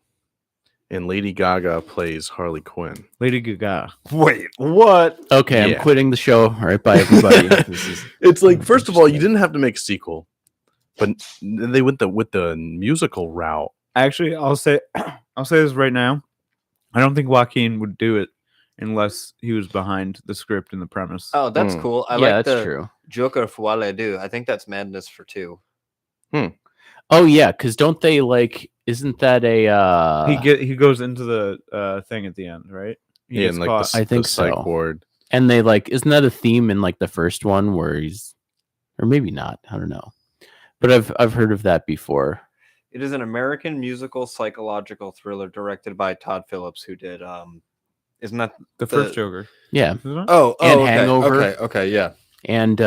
C: And Lady Gaga plays Harley Quinn.
B: Lady Gaga.
D: Wait, what?
A: okay, I'm
C: Yeah.
A: quitting the show. All right, bye everybody. This is
C: It's like, first of all, you didn't have to make a sequel, but they went with the musical route.
B: Actually, I'll say this right now. I don't think Joaquin would do it unless he was behind the script and the premise.
D: Oh, that's
C: Hmm.
D: cool. I
A: yeah,
D: like
A: that's
D: the
A: true.
D: Joker Foile do. I think that's Madness for 2.
A: Oh yeah, because don't they like? Isn't that a?
B: He goes into the thing at the end, right? He
C: Yeah,
B: gets
C: and like
B: caught.
A: I think
C: the psych
A: so.
C: ward.
A: And they like, isn't that a theme in like the first one where he's, or maybe not? I don't know, but I've heard of that before.
D: It is an American musical psychological thriller directed by Todd Phillips, who did isn't that
B: the first
D: the-
B: Joker.
A: Yeah,
B: Isn't it?
D: Oh,
A: And
D: okay,
A: Hangover.
D: Okay, yeah.
A: and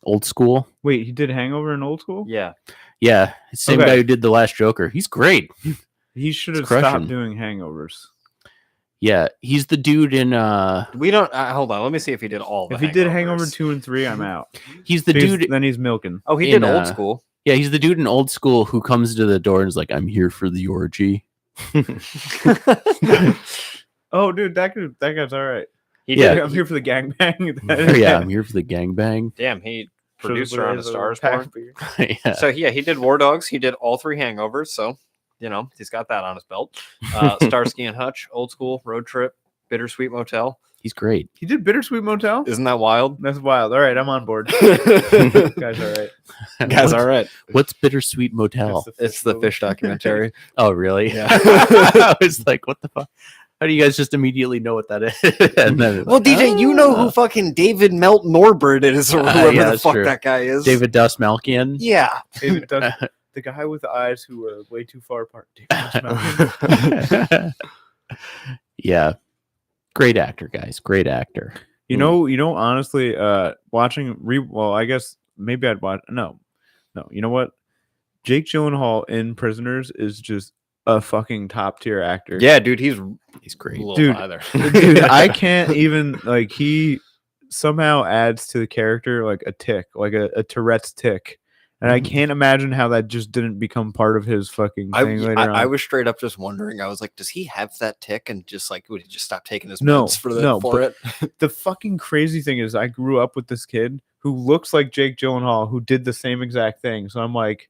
A: Old School.
B: Wait, he did Hangover in Old School.
D: Yeah.
A: Yeah, same
B: Okay.
A: guy who did the last Joker. He's great.
B: He should have
A: It's crushing.
B: stopped doing Hangovers.
A: Yeah, he's the dude in.
D: We don't hold on, let me see if he did all the
B: If he did Hangover
D: Hangovers.
B: 2 and 3, I'm out.
A: He's the
B: Because
A: dude.
B: then he's milking.
D: Oh, he
A: in,
D: did Old
A: uh,
D: School.
A: Yeah, he's the dude in Old School who comes to the door and is like, "I'm here for the orgy."
B: Oh, dude, that guy's all right.
D: He
A: Yeah.
D: did
B: I'm here for the gangbang.
A: Yeah, I'm here for the gangbang.
D: damn, he producer on A Star is
B: Pack
D: Born.
B: beer.
A: Yeah.
D: So yeah, he did War Dogs. He did all 3 Hangovers. So he's got that on his belt. Starsky and Hutch, Old School, Road Trip, Bittersweet Motel.
A: He's great.
B: He did Bittersweet Motel.
D: Isn't that wild?
B: That's wild. All right, I'm on board. Guys, all right.
D: Guys, all right.
A: What's Bittersweet Motel?
D: It's the fish documentary.
A: Oh, really?
D: Yeah.
A: I was like, what the fuck? How do you guys just immediately know what that is? And then,
D: Well, DJ, you know who fucking David Melt Norbert is, or whoever
A: yeah,
D: the
A: that's
D: fuck
A: true.
D: that guy is.
A: David Dust Malkian.
D: Yeah.
B: David Dust, the guy with the eyes who are way too far apart. David Dust Malkian.
A: Yeah. Great actor, guys. Great actor.
B: You know, honestly, watching well, I guess maybe I'd watch. No. You know what? Jake Gyllenhaal in Prisoners is just a fucking top tier actor.
D: Yeah, dude, he's
A: great.
B: Dude.
D: either.
B: Dude, I can't even like. He somehow adds to the character like a tick, like a Tourette's tick, and I can't imagine how that just didn't become part of his fucking
D: I,
B: thing later
D: I
B: on.
D: was straight up just wondering. I was like, does he have that tick? And just like, would he just stop taking his
B: No,
D: meds for
B: no,
D: it?
B: The fucking crazy thing is, I grew up with this kid who looks like Jake Gyllenhaal, who did the same exact thing. So I'm like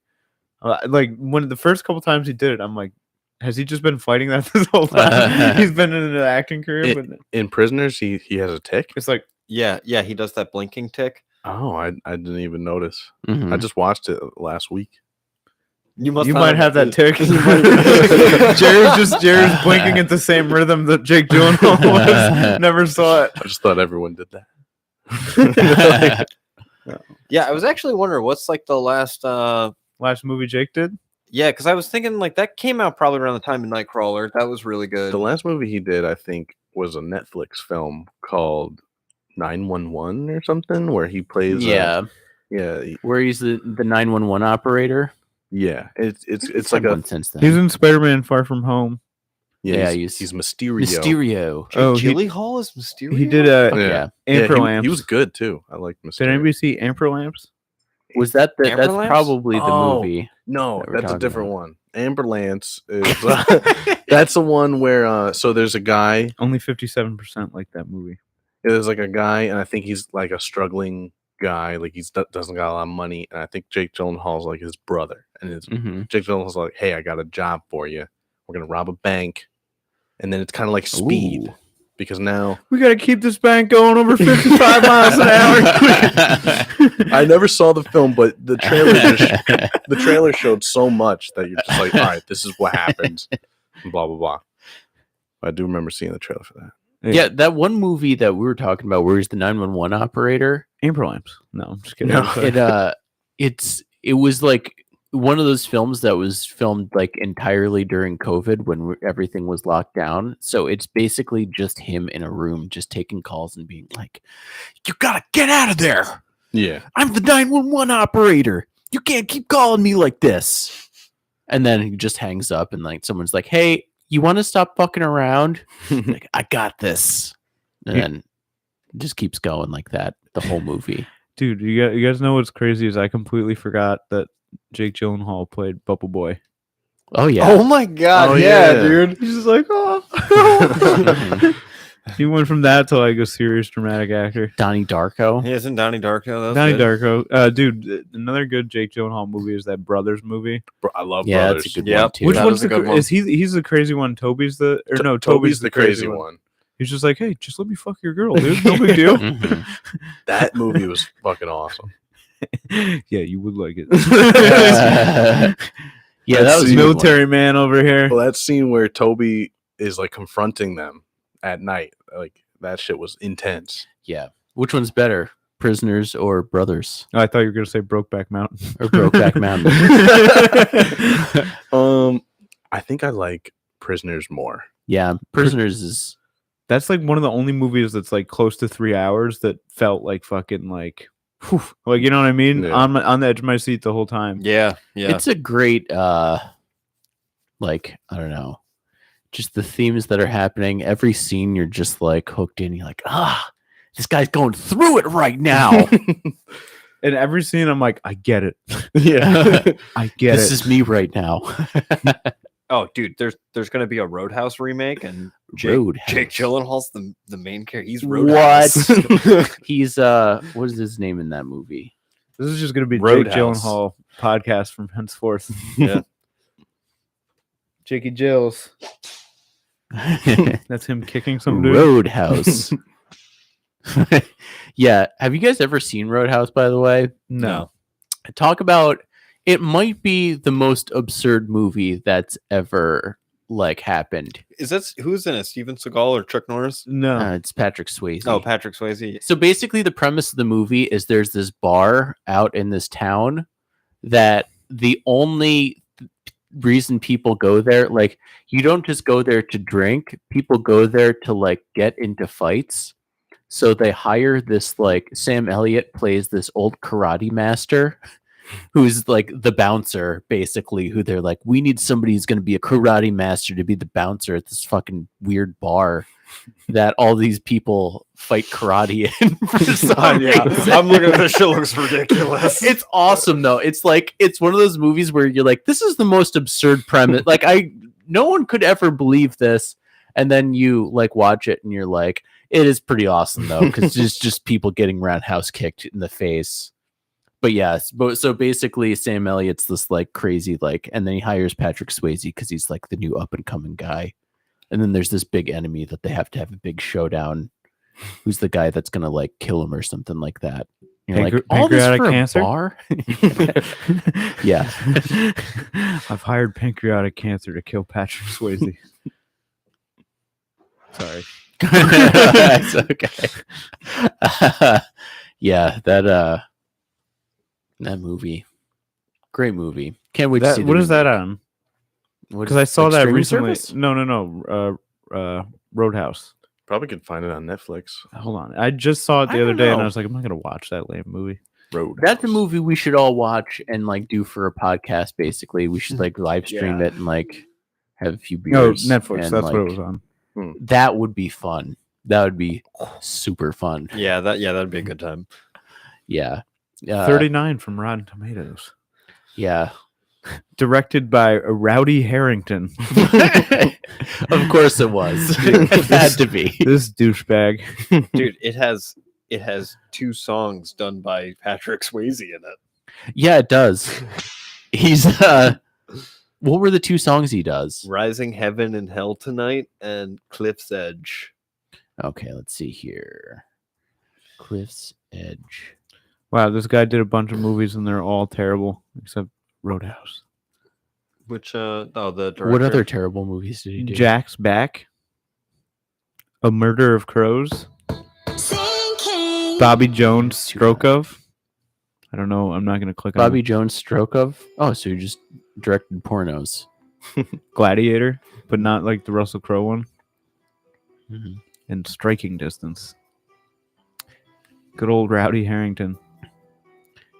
B: when the first couple times he did it, I'm like, has he just been fighting that this whole time? He's been in an acting career, but
C: In Prisoners, he has a tick.
B: it's like,
D: Yeah, he does that blinking tick.
C: Oh, I didn't even notice.
A: Mhm.
C: I just watched it last week.
B: you might have that tick. Jared's blinking at the same rhythm that Jake Gyllenhaal was. Never saw it.
C: I just thought everyone did that.
D: Yeah, I was actually wondering what's like the last.
B: Last movie Jake did.
D: Yeah, because I was thinking like that came out probably around the time of Nightcrawler. That was really good.
C: The last movie he did, I think, was a Netflix film called 911 or something, where he plays.
A: Yeah.
C: Yeah,
A: Where he's the 911 operator.
C: yeah. It's
A: It's
C: like a
A: since then.
B: He's in Spider-Man: Far From Home.
A: Yeah,
C: he's Mysterio.
A: Mysterio.
D: Jake
B: Oh, he-
D: Gyllenhaal is Mysterio.
B: He did
A: Fuck
C: Yeah.
A: yeah.
C: Yeah,
B: Amper
C: he
B: Lamps.
C: was good too. I liked Mysterio.
B: Did anybody see Amper Lamps?
A: Was that the?
D: Amber
A: That's
D: Lamps?
A: probably the
C: Oh.
A: movie.
C: No,
A: that we're
C: that's a
A: talking
C: different
A: about?
C: one. Amber Lance is that's the one where so there's a guy.
B: Only 57% like that movie.
C: There's like a guy, and I think he's like a struggling guy. Like doesn't got a lot of money, and I think Jake Gyllenhaal's like his brother, and
A: Mhm.
C: Jake Gyllenhaal's like, "Hey, I got a job for you. We're gonna rob a bank," and then it's kind of like Speed
A: Ooh.
C: because now
B: We got to keep this bank going over 55 miles an hour.
C: I never saw the film, but the trailer showed so much that you're just like, all right, this is what happens. Blah blah blah. I do remember seeing the trailer for that.
A: Yeah, that one movie that we were talking about where he's the 911 operator.
B: Amber Lamps. No, I'm just kidding.
C: No.
A: It was like one of those films that was filmed like entirely during COVID when everything was locked down. So it's basically just him in a room just taking calls and being like, "You gotta get out of there.
C: Yeah.
A: I'm the 911 operator. You can't keep calling me like this." And then he just hangs up and like someone's like, "Hey, you want to stop fucking around?" Like, "I got this." And
B: Yeah.
A: then it just keeps going like that the whole movie.
B: Dude, you guys know what's crazy is I completely forgot that Jake Gyllenhaal played Bubble Boy.
A: Oh yeah.
D: Oh my god,
C: Oh,
D: yeah,
C: yeah.
D: dude.
B: He's just like, oh. He went from that to like a serious dramatic actor.
A: Donnie Darko.
D: He isn't Donnie Darko.
B: Donnie Darko. Dude, another good Jake Gyllenhaal movie is that Brothers movie.
C: Bro, I love
A: Yeah,
C: Brothers.
A: that's a good
D: Yep.
A: one too.
B: Which
D: That
B: one's
D: was a
B: the
D: good one.
B: is he's the crazy one? Toby's the or no,
C: Toby's the crazy one.
B: He's just like, hey, just let me fuck your girl, dude. No big deal.
A: Mhm.
C: That movie was fucking awesome.
B: Yeah, you would like it.
A: Yeah, that was
C: scene-
B: military man over here.
C: Well, that scene where Toby is like confronting them at night, like that shit was intense.
A: yeah. Which one's better, Prisoners or Brothers
B: Oh, I thought you were gonna say Brokeback Mountain.
A: or Brokeback Mountain?
C: I think I like Prisoners more.
A: Yeah, Prisoners is
B: That's like one of the only movies that's like close to 3 hours that felt like fucking like, whew, like you know what I mean?
C: Yeah.
B: On the edge of my seat the whole time.
D: Yeah, yeah.
A: it's a great like I don't know, just the themes that are happening. Every scene you're just like hooked in. You're like, this guy's going through it right now.
B: And every scene I'm like, I get it.
C: Yeah.
B: I get
A: This
B: it.
A: is me right now.
D: Oh, dude, there's gonna be a Roadhouse remake, and
A: Roadhouse.
D: Jake Gyllenhaal's the main character. He's
A: What?
D: Roadhouse.
A: He's what is his name in that movie?
B: This is just gonna be Jake
D: Roadhouse.
B: Gyllenhaal podcast from henceforth.
D: Yeah.
B: Jakey Jills. That's him kicking some dude.
A: Roadhouse. Yeah, have you guys ever seen Roadhouse? By the way,
B: No.
A: talk about it. Might be the most absurd movie that's ever like happened.
D: Is that who's in it? Steven Seagal or Chuck Norris?
B: No.
A: It's Patrick Swayze.
D: Oh, Patrick Swayze.
A: So basically, the premise of the movie is there's this bar out in this town that the only reason people go there, like, you don't just go there to drink, people go there to like get into fights. So they hire this, like, Sam Elliott plays this old karate master who's like the bouncer, basically, who they're like, we need somebody who's going to be a karate master to be the bouncer at this fucking weird bar that all these people fight karate in for some reason.
D: I'm looking at this shit. Looks ridiculous.
A: It's awesome though. It's like it's one of those movies where you're like, this is the most absurd premise. Like no one could ever believe this, and then you like watch it and you're like, it is pretty awesome though, because it's just people getting roundhouse kicked in the face. But yes, so basically Sam Elliott's this like crazy like, and then he hires Patrick Swayze because he's like the new up and coming guy. And then there's this big enemy that they have to have a big showdown. Who's the guy that's gonna like kill him or something like that? And you're like, all this
B: pancreatic
A: for a
B: cancer?
A: bar? Yeah.
B: I've hired pancreatic cancer to kill Patrick Swayze. Sorry.
A: That's okay. Yeah, that movie, great movie. Can't wait to see.
B: What is that on? Because I saw that recently.
A: Service?
B: No. Roadhouse.
C: Probably could find it on Netflix.
B: Hold on. I just saw it
A: I
B: the other
A: don't
B: day and
A: know.
B: I was like, I'm not going to watch that lame movie.
C: Road.
A: That's a movie we should all watch and like do for a podcast. Basically, we should like live stream
C: Yeah.
A: it and like have a few
B: No,
A: beers.
B: Netflix.
A: and,
B: That's what it
A: like,
B: was on.
A: That would be fun. That would be super fun.
D: Yeah, that'd be a good time.
A: Yeah.
B: 39 from Rotten Tomatoes.
A: Yeah.
B: Directed by Rowdy Harrington.
A: Of course it was. It had to be.
B: This douchebag.
D: Dude, it has 2 songs done by Patrick Swayze in it.
A: Yeah, it does. He's what were the 2 songs he does?
D: Rising Heaven and Hell Tonight and Cliff's Edge.
A: Okay, let's see here. Cliff's Edge.
B: Wow, this guy did a bunch of movies and they're all terrible except Roadhouse.
D: Which the director.
A: What other terrible movies did he do?
B: Jack's Back. A Murder of Crows.
E: Sinking.
B: Bobby Jones, Stroke of. I don't know. I'm not gonna click on
A: Bobby Jones Stroke of. Oh, so you just directed pornos.
B: Gladiator, but not like the Russell Crowe one.
A: Mhm.
B: And Striking Distance. Good old Rowdy Harrington.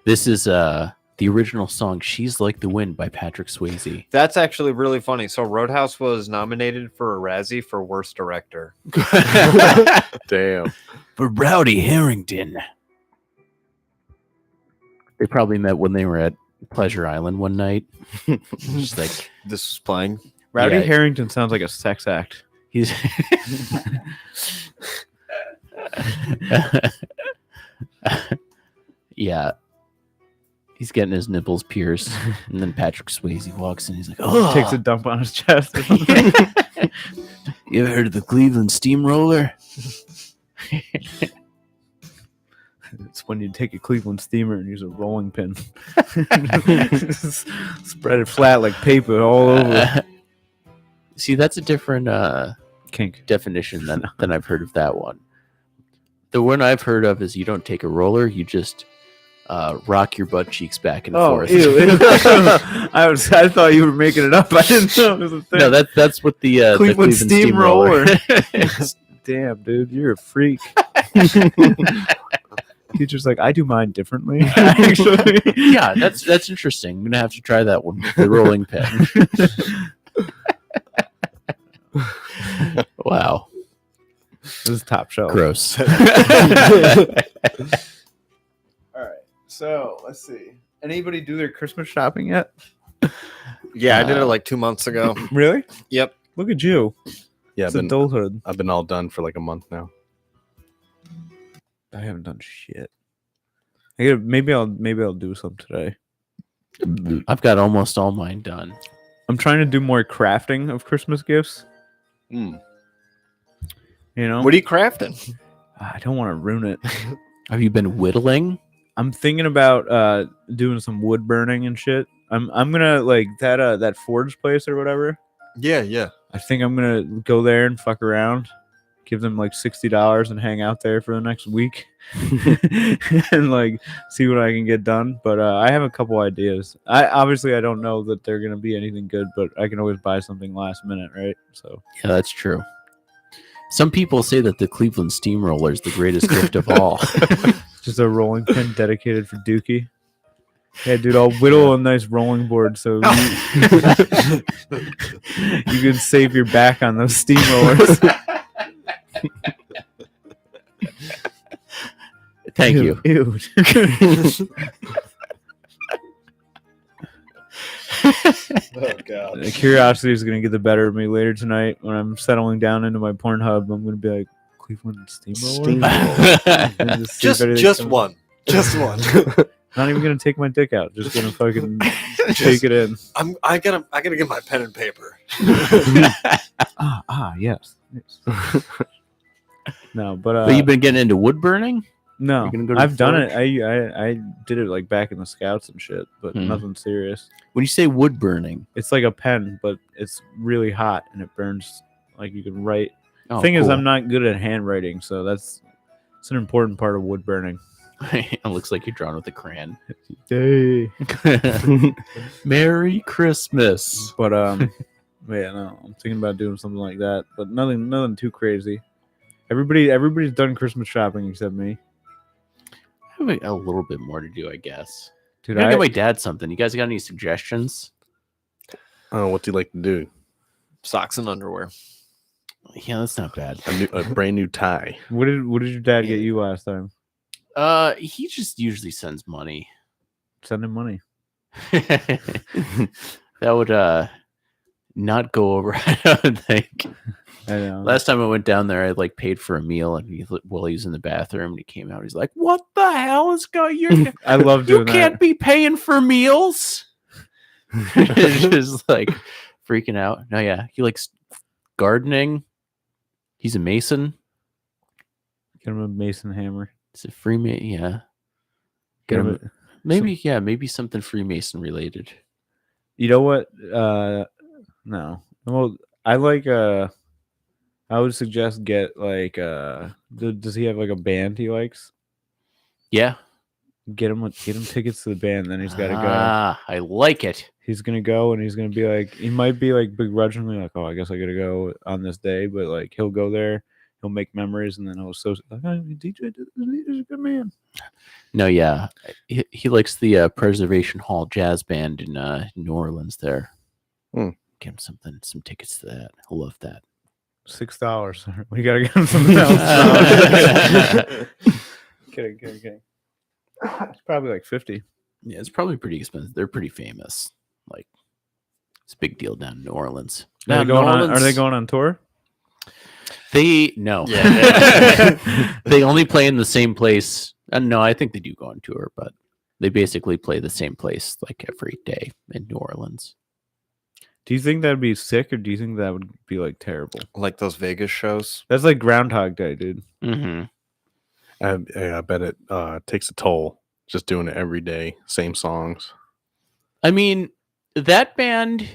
A: This is the original song "She's Like the Wind" by Patrick Swayze.
D: That's actually really funny. So Roadhouse was nominated for a Razzie for Worst Director.
C: Damn.
A: For Rowdy Harrington. They probably met when they were at Pleasure Island one night. Just like
D: This was playing.
B: Rowdy
A: Yeah.
B: Harrington sounds like a sex act.
A: he's yeah. He's getting his nipples pierced, and then Patrick Swayze walks in. He's like, "Oh,
B: Takes a dump on his chest. Or something.
A: You ever heard of the Cleveland Steamroller?"
B: It's when you take a Cleveland steamer and use a rolling pin. Spread it flat like paper all over.
A: See, that's a different
B: Kink.
A: definition than I've heard of that one. The one I've heard of is you don't take a roller, you just rock your butt cheeks back and forth.
B: Ew. I thought you were making it up. I didn't know it was a thing.
A: No, that's what the
B: Cleveland
A: Steamroller is.
B: Damn, dude, you're a freak. Teacher's like, I do mine differently. Actually,
A: Yeah, that's interesting. I'm gonna have to try that one. The rolling pin. Wow,
B: this is top shelf.
A: gross.
B: All right, so let's see. Anybody do their Christmas shopping yet?
D: Yeah, I did it like 2 months ago.
B: Really?
D: Yep.
B: Look at you.
C: Yeah,
B: It's adulthood.
C: I've been all done for like a month now.
B: I haven't done shit. Maybe I'll do some today.
A: I've got almost all mine done.
B: I'm trying to do more crafting of Christmas gifts.
C: Mm.
B: You know,
D: What are you crafting?
B: I don't want to ruin it.
A: Have you been whittling?
B: I'm thinking about doing some wood burning and shit. I'm gonna like that forge place or whatever.
D: Yeah.
B: I think I'm gonna go there and fuck around, give them like $60 and hang out there for the next week, and like see what I can get done. But I have a couple ideas. I don't know that they're gonna be anything good, but I can always buy something last minute, right? So
A: Yeah, that's true. Some people say that the Cleveland Steamroller is the greatest gift of all.
B: just a rolling pin dedicated for Dookie. Yeah, dude, I'll whittle a nice rolling board so you can save your back on those steamrollers.
A: Thank you.
B: Ew.
D: Oh god.
B: The curiosity is gonna get the better of me later tonight when I'm settling down into my Pornhub. I'm gonna be like, Cleveland Steamroller. And see if anything
D: Just
B: comes-
D: one. Just one.
B: Not even gonna take my dick out. Just gonna fucking take it in.
D: I gotta get my pen and paper.
B: Yes. No, but
A: But you've been getting into wood burning?
B: no,
A: you're gonna go to the
B: I've done it.
A: forge?
B: I did it like back in the scouts and shit, but
A: Hmm.
B: nothing serious.
A: When you say wood burning,
B: It's like a pen, but it's really hot and it burns. Like you can write.
A: oh,
B: Thing is,
A: cool.
B: I'm not good at handwriting, so it's an important part of wood burning.
A: It looks like you're drawn with a crayon.
B: Hey.
A: Merry Christmas.
B: But yeah, no, I'm thinking about doing something like that, but nothing too crazy. Everybody's done Christmas shopping except me,
A: I have a little bit more to do, I guess.
B: dude.
A: I gotta get my dad something. You guys got any suggestions?
C: Oh, what do you like to do?
D: Socks and underwear.
A: Yeah, that's not bad.
C: A brand new tie.
B: What did your dad get you last time?
A: He just usually sends money.
B: Send him money.
A: That would not go over, I don't think.
B: I know.
A: Last time I went down there, I like paid for a meal, and while he was in the bathroom, and he came out. He's like, "What the hell is going? You
B: I love
A: you
B: doing
A: can't
B: that.
A: be paying for meals." Just like freaking out. No, yeah, he likes gardening. He's a mason.
B: Get him a mason hammer.
A: It's a Freemason. Yeah,
B: Get him
A: him maybe something Freemason related.
B: You know what? No. Well, I like I would suggest get like does he have like a band he likes?
A: Yeah.
B: Get him tickets to the band, then he's gotta go.
A: Ah, I like it.
B: He's gonna go and he's gonna be like, he might be like begrudgingly like, oh, I guess I gotta go on this day, but like he'll go there, he'll make memories, and then he'll like, oh, DJ is a good man.
A: No, yeah. He likes the Preservation Hall Jazz Band in New Orleans there.
C: Hmm.
A: Get him some tickets to that. I love that.
B: $6. We gotta get him something else. Kidding. It's probably like 50.
A: Yeah, it's probably pretty expensive. They're pretty famous. Like, it's a big deal down in New Orleans.
B: Are they going on tour?
A: No.
D: Yeah.
A: They only play in the same place. No, I think they do go on tour, but they basically play the same place like every day in New Orleans.
B: Do you think that'd be sick, or do you think that would be like terrible?
D: Like those Vegas shows.
B: That's like Groundhog Day, dude.
A: Mm-hmm.
C: I bet it takes a toll just doing it every day, same songs.
A: I mean, that band,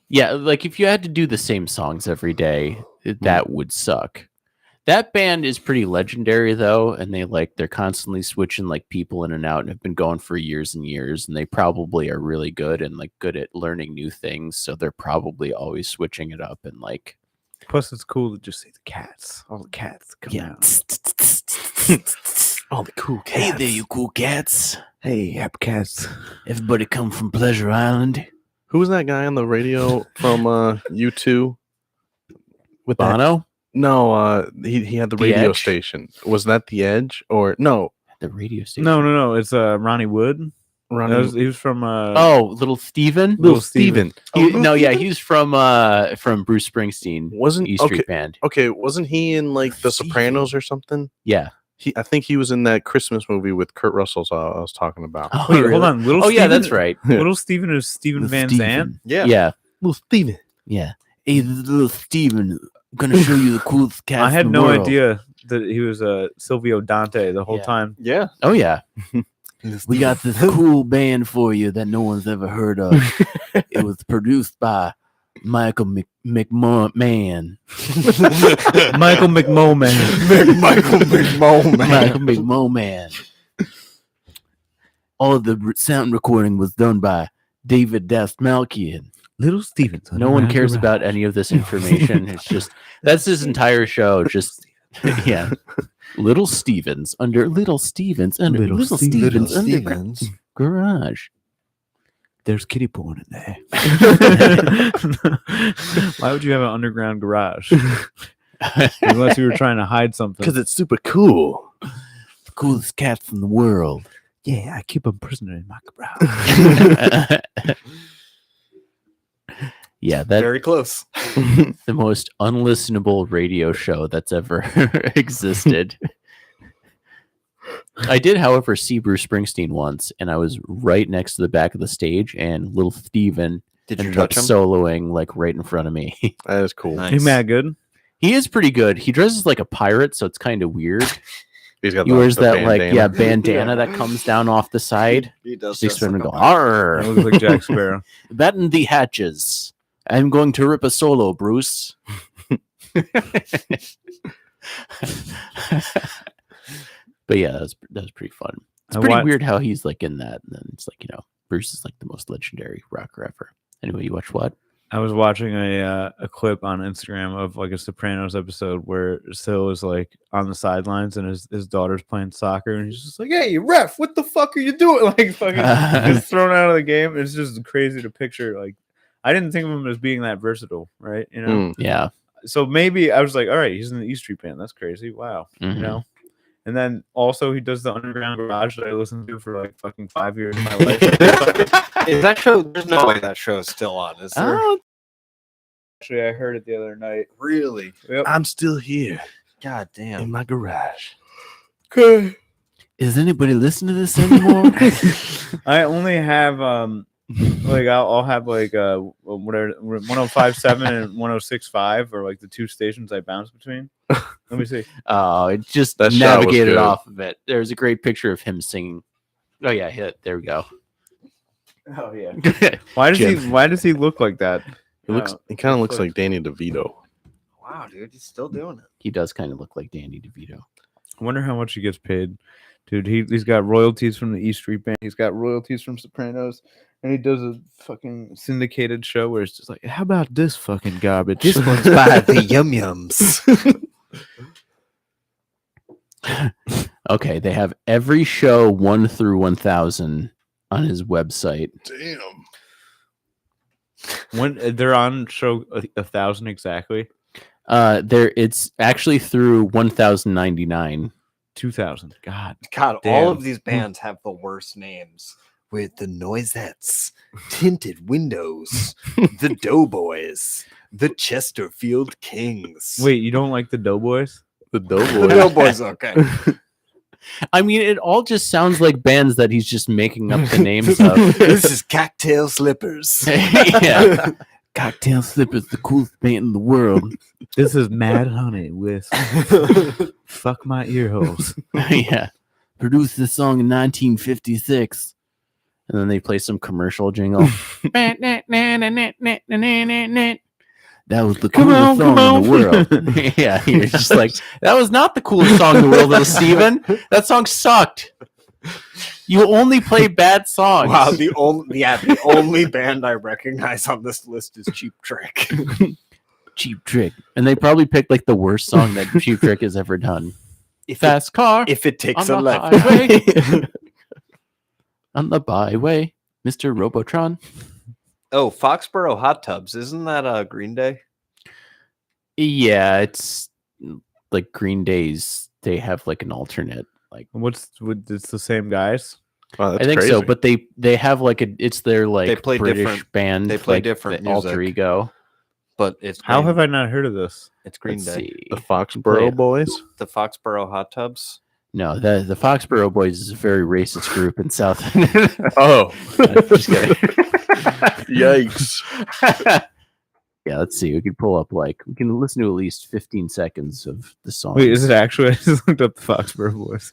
A: yeah, like if you had to do the same songs every day, that would suck. That band is pretty legendary though, and they're constantly switching like people in and out and have been going for years and years, and they probably are really good and like good at learning new things, so they're probably always switching it up and like
B: Plus, it's cool to just see the cats. All the cats come out.
A: All the cool cats. Hey there, you cool cats.
B: Hey, happy cats.
A: Everybody come from Pleasure Island.
C: Who was that guy on the radio from U2?
A: With Bono?
C: No, he had the
A: The
C: radio
A: Edge?
C: station. Was that The Edge or no?
A: The radio station.
B: No. It's Ronnie Wood.
C: Ronnie,
B: He was from
A: Little Steven?
C: Little Steven.
A: He's from Bruce Springsteen.
C: Wasn't
A: E Street Band.
C: Okay, wasn't he in like The
A: Steven.
C: Sopranos or something?
A: Yeah.
C: I think he was in that Christmas movie with Kurt Russell. I was talking about.
A: Oh,
B: Wait,
A: really?
B: hold on. Little
A: Oh, yeah,
B: Steven-
A: that's right.
B: Little Steven is Steven
A: Little
B: Van
A: Steven.
B: Zandt.
D: Yeah.
A: Yeah.
C: Little Steven.
A: Yeah. Hey, little Steven, I'm gonna show you the coolest cat.
B: I had
A: in the
B: no
A: world.
B: idea that he was Silvio Dante the whole
A: Yeah.
B: time.
D: Yeah.
A: Oh yeah. We got this cool band for you that no one's ever heard of. It was produced by Michael McMahon.
B: Michael McMoman.
C: Michael McMahon.
A: Michael McMahon. All of the sound recording was done by David Dastmalkian.
B: Little Steven.
A: No one cares about any of this information. It's just that's his entire show. Just yeah. Little Stevens under Little Stevens Underground Garage.
B: There's kitty porn in there. Why would you have an underground garage? Unless you were trying to hide something.
C: Because it's super cool.
A: The coolest cats in the world.
B: Yeah, I keep them prisoner in my garage.
A: Yeah, that
D: Very close.
A: the most unlistenable radio show that's ever existed. I did, however, see Bruce Springsteen once, and I was right next to the back of the stage, and little Steven
D: Did you
A: ended up
D: touch him?
A: soloing like right in front of me.
C: That is cool.
D: Nice.
B: You mad good?
A: He is pretty good. He dresses like a pirate, so it's kind of weird.
C: He's got
A: He wears
C: the
A: that
C: bandana.
A: bandana that comes down off the side.
D: He does.
A: Just
D: dress
A: expect him to
D: like
A: go,
D: a pirate.
A: "Arr,
B: That looks like Jack Sparrow.
A: batten the hatches. I'm going to rip a solo, Bruce." But yeah, that was pretty fun. It's
B: I
A: pretty
B: watched-
A: weird how he's like in that, and then it's like, Bruce is like the most legendary rocker ever. Anyway, you watch what?
B: I was watching a clip on Instagram of like a Sopranos episode where Sil is like on the sidelines and his daughter's playing soccer and he's just like, "Hey, ref, what the fuck are you doing?" Like fucking just thrown out of the game. It's just crazy to picture. Like, I didn't think of him as being that versatile, right? You know.
C: Mm.
A: Yeah.
B: So maybe I was like, all right, he's in the E Street Band. That's crazy. Wow.
A: Mhm.
B: You know. And then also he does the Underground Garage that I listened to for like fucking 5 years of my life.
D: Is that show? There's no way that show is still on. Is there?
A: Oh,
B: Actually, I heard it the other night.
D: Really?
B: Yep.
C: I'm still here
D: God
C: in
D: damn.
C: my garage.
A: is anybody listening to this anymore?
B: I only have like I'll have like whatever 105.7 and 106.5 or like the two stations I bounce between. Let me see.
A: Oh, it just
C: That shot was
A: navigated
C: good.
A: off of it. There's a great picture of him singing. Oh yeah, hit. There we go.
B: Oh yeah.
A: It
B: Why does
A: Jim.
B: he look like that?
C: He looks. He kind of looks like Danny DeVito.
D: Wow, dude, he's still doing it.
A: He does kind of look like Danny DeVito.
B: I wonder how much he gets paid. Dude, he's got royalties from the E Street Band. He's got royalties from Sopranos. And he does a fucking syndicated show where it's just like, how about this fucking garbage?
D: This one's by the Yum Yums.
A: Okay, they have every show 1 through 1,000 on his website.
C: Damn.
B: When they're on show 1,000 exactly,
A: It's actually through 1,099.
B: 2,000. God.
D: God, all
B: Damn.
D: of these bands have the worst names. With the Noisettes, Tinted Windows, the Doughboys, the Chesterfield Kings.
B: Wait, you don't like the Doughboys?
C: The
D: the
C: Doughboy.
D: Doughboys, okay.
A: I mean, it all just sounds like bands that he's just making up the names of.
D: This is Cocktail Slippers.
A: Yeah. Cocktail Slippers, the coolest band in the world.
B: This is Mad Honey with Fuck My Ear Holes.
A: Yeah. Produced this song in 1956. And then they play some commercial jingle. That was the coolest song in the world. Yeah, you're just like, that was not the coolest song in the world, though, Steven. That song sucked. You only play bad songs.
D: Wow, the only band I recognize on this list is Cheap Trick.
A: Cheap Trick. And they probably picked like the worst song that Cheap Trick has ever done. Fast car
D: If it takes
A: on
D: a
A: the
D: left.
A: highway. On the byway, Mr. Robotron.
D: Oh, Foxborough Hot Tubs. Isn't that Green Day?
A: Yeah, it's like Green Day's. They have like an alternate. Like
B: It's the same guys?
C: Wow, that's
A: I think
C: crazy.
A: so, but they have like it's their like
D: They play
A: British
D: different-
A: band.
D: they play
A: like,
D: different
A: the alter
D: music.
A: ego.
D: But it's
B: How
D: Green-
B: have I not heard of this?
D: It's Green
A: Let's
D: Day.
A: see.
C: The Foxborough Boys.
D: The Foxborough Hot Tubs.
A: No, the Foxborough Boys is a very racist group in South.
C: Oh,
A: Just kidding.
C: yikes!
A: Yeah, let's see. We can pull up we can listen to at least 15 seconds of the song.
B: Wait, is it actually? I just looked up the Foxborough Boys.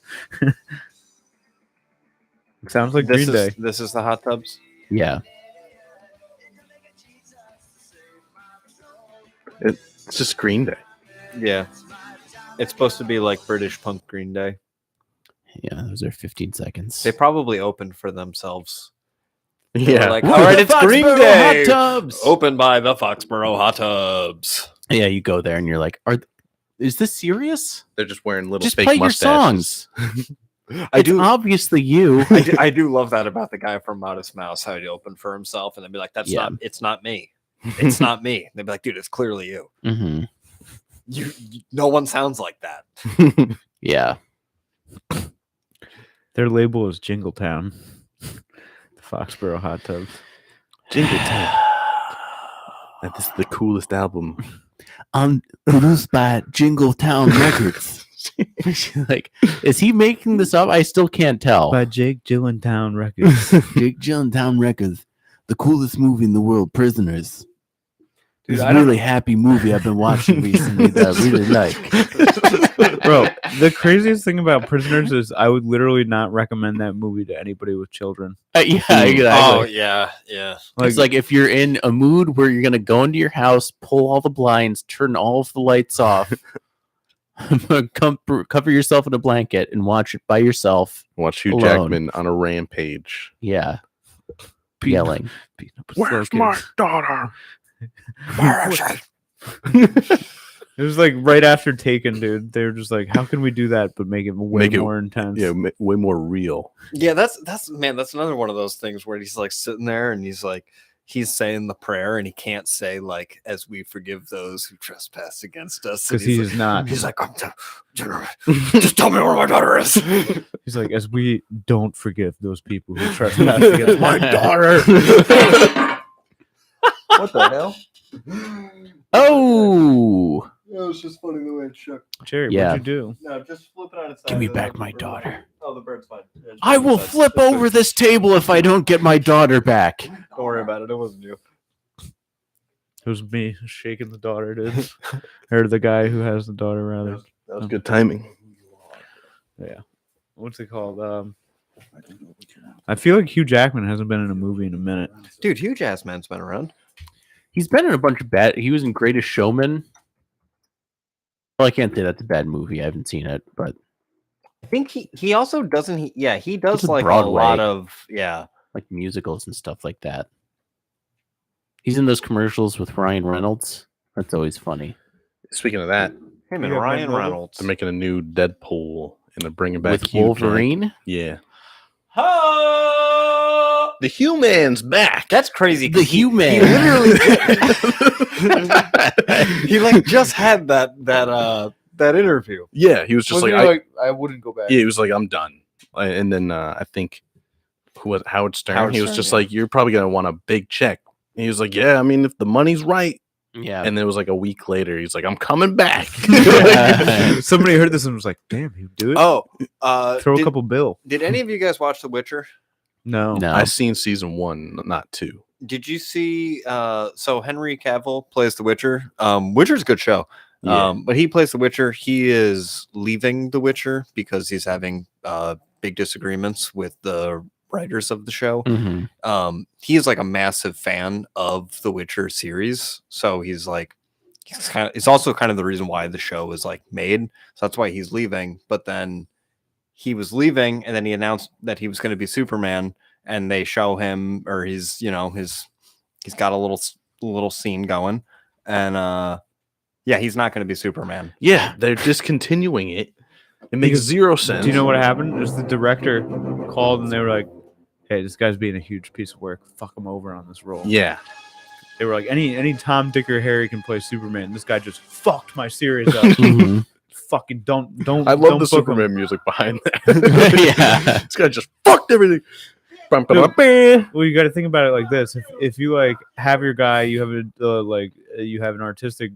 B: It sounds like Green Day.
D: This is the Hot Tubs.
A: Yeah.
C: It's just Green Day.
D: Yeah. It's supposed to be like British punk Green Day.
A: Yeah, those are 15 seconds.
D: They probably opened for themselves. They were
C: Yeah.
D: like,
A: We're
D: all right,
A: the
D: it's Green
A: Foxborough
D: Day.
A: Hot Tubs.
D: Opened by the Foxborough Hot Tubs.
A: Yeah, you go there and you're like, is this serious?
C: They're just wearing little
A: Just
C: fake
A: play your
C: mustaches.
A: songs.
D: I
A: It's
D: do.
A: obviously you.
D: I do love that about the guy from Modest Mouse, how he opened for himself and then be like, it's not me. It's not me. They'd be like, dude, it's clearly you.
A: Hmm.
D: No one sounds like that.
A: Yeah.
B: Their label is Jingletown. The Foxborough Hot Tubs.
C: Jingle Time. This is the coolest album.
A: Produced by Jingle Town Records. Like, is he making this up? I still can't tell.
B: By Jake Gyllenhaal Records.
A: Jake Gyllenhaal Records, the coolest movie in the world, Prisoners.
D: Dude,
A: It's
D: I
A: a
D: don't
A: really happy movie I've been watching recently that I really like.
B: Bro, the craziest thing about Prisoners is I would literally not recommend that movie to anybody with children.
A: Yeah, exactly.
D: Oh, yeah. Yeah.
A: It's like if you're in a mood where you're gonna go into your house, pull all the blinds, turn all of the lights off, cover yourself in a blanket, and watch it by yourself.
C: Watch Hugh
A: Alone.
C: Jackman on a rampage.
A: Yeah, yelling.
C: Where's my daughter?
B: It was like right after Taken, dude. They were just like, how can we do that but make it way
C: Make it-
B: more intense?
C: Yeah, way more real.
D: Yeah, that's another one of those things where he's like sitting there and he's saying the prayer and he can't say like, as we forgive those who trespass against us. And
B: Because he's
D: like,
B: not.
D: He's like, just tell me where my daughter is.
B: He's like, as we don't forgive those people who trespass against my daughter.
D: What the hell?
A: Oh,
D: It was just funny the way it shook.
B: Jerry,
A: Yeah.
B: what'd you do?
D: No, just flip it on its side.
A: give me back my daughter.
D: Oh, the bird's fine.
A: I will flip over this table if I don't get my daughter back.
D: Don't worry about it. It wasn't you.
B: It was me shaking the daughter, dude. Or the guy who has the daughter, rather.
C: That was good timing.
B: Yeah. What's it called? I feel like Hugh Jackman hasn't been in a movie in a minute.
D: Dude, Hugh Jackman's been around.
A: He's been in a bunch of bad. He was in Greatest Showman. Well, I can't say that's a bad movie. I haven't seen it, but
D: I think he also doesn't. He does
A: with
D: like a
A: Broadway.
D: lot of
A: like musicals and stuff like that. He's in those commercials with Ryan Reynolds. That's always funny.
C: Speaking of that,
D: him
B: You
D: and
B: got
D: Ryan
B: Ben Miller?
D: Reynolds.
C: they're making a new Deadpool and they're bringing back
A: With
C: Hugh
A: Wolverine.
C: Jack- Yeah, the Human's back.
D: That's crazy.
A: The
D: 'cause he
A: Human.
D: literally he like just had that interview.
C: Yeah, he was just
B: Wasn't
C: like,
B: he I wouldn't go back.
C: yeah, he was like, I'm done. And then I think who was Howard Stern?
D: Howard
C: he was
D: Stern,
C: just
D: yeah.
C: like, you're probably gonna want a big check. And he was like, yeah, I mean, if the money's right.
A: Yeah.
C: And then it was like a week later, he's like, I'm coming back.
B: Somebody heard this and was like, "Damn, you do it."
D: Oh,
B: Throw a
D: did,
B: couple bill.
D: did any of you guys watch The Witcher?
B: No.
A: No.
C: I seen season 1, not 2.
D: Did you see? So Henry Cavill plays The Witcher. Witcher's a good show.
C: Yeah.
D: But he plays The Witcher. He is leaving The Witcher because he's having big disagreements with the writers of the show.
A: Mhm.
D: He is like a massive fan of the Witcher series, so he's it's also kind of the reason why the show is like made. So that's why he's leaving. But then he was leaving, and then he announced that he was going to be Superman, and they show him, or he's got a little scene going, and he's not going to be Superman.
C: Yeah, they're discontinuing it. It makes
B: Because-
C: zero sense.
B: Do you know what happened? Is the director called and they were like, "Hey, this guy's being a huge piece of work. Fuck him over on this role."
C: Yeah.
B: They were like, "Any Tom, Dick, or Harry can play Superman. This guy just fucked my series up.
A: Mhm.
B: Fucking don't."
C: I love
B: don't
C: the
B: book him."
C: Superman music behind that.
A: Yeah.
C: This guy just fucked everything.
B: Well, you got to think about it like this: if you like have your guy, you have you have an artistic,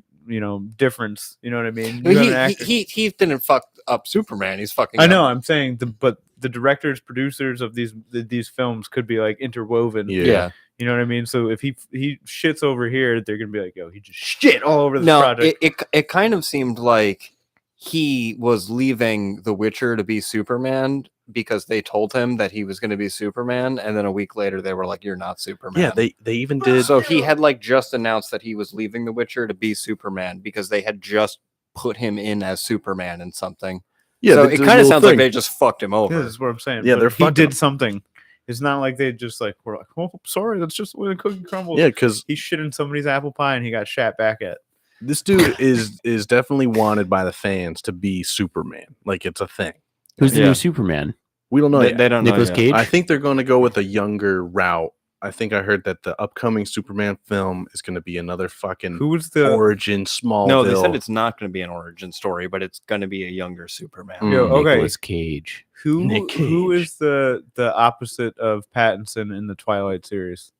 B: difference. You know what I mean? You have an actor.
D: He didn't fuck up Superman. He's fucking.
B: I
D: up-
B: know. I'm saying, but the directors, producers of these films could be like interwoven.
C: Yeah.
B: You know what I mean? So if he shits over here, they're gonna be like, "Yo, he just shit all over the
D: No,
B: project."
D: it kind of seemed like he was leaving The Witcher to be Superman because they told him that he was going to be Superman, and then a week later they were like, "You're not Superman."
C: Yeah, they even did.
D: So he had like just announced that he was leaving The Witcher to be Superman because they had just put him in as Superman in something.
C: Yeah,
D: so
C: they
D: it
C: did a
D: kind of
C: little
D: sounds like
C: thing.
D: they just fucked him
B: Yeah,
D: over.
B: that's what I'm saying.
C: Yeah,
B: But
C: they're
B: he
C: fucking
B: did
C: him.
B: something. It's not like they just like were like, "Oh, sorry, that's just the way the cookie crumbles."
C: Yeah, because
B: He shit in somebody's apple pie and he got shat back at.
C: this dude is definitely wanted by the fans to be Superman. Like it's a thing.
A: Who's the
D: Yeah.
A: new Superman?
C: We don't know yet.
D: They don't know
A: Nicolas
D: yet.
A: Cage?
C: I think they're going to go with a younger route. I think I heard that the upcoming Superman film is going to be another fucking
B: Who was the
C: origin Smallville.
D: No, they said it's not going to be an origin story, but it's going to be a younger Superman.
C: Mm.
B: Yo, okay.
A: Nicolas Cage.
B: who
C: Nick
B: who
C: Cage.
B: is the opposite of Pattinson in the Twilight series?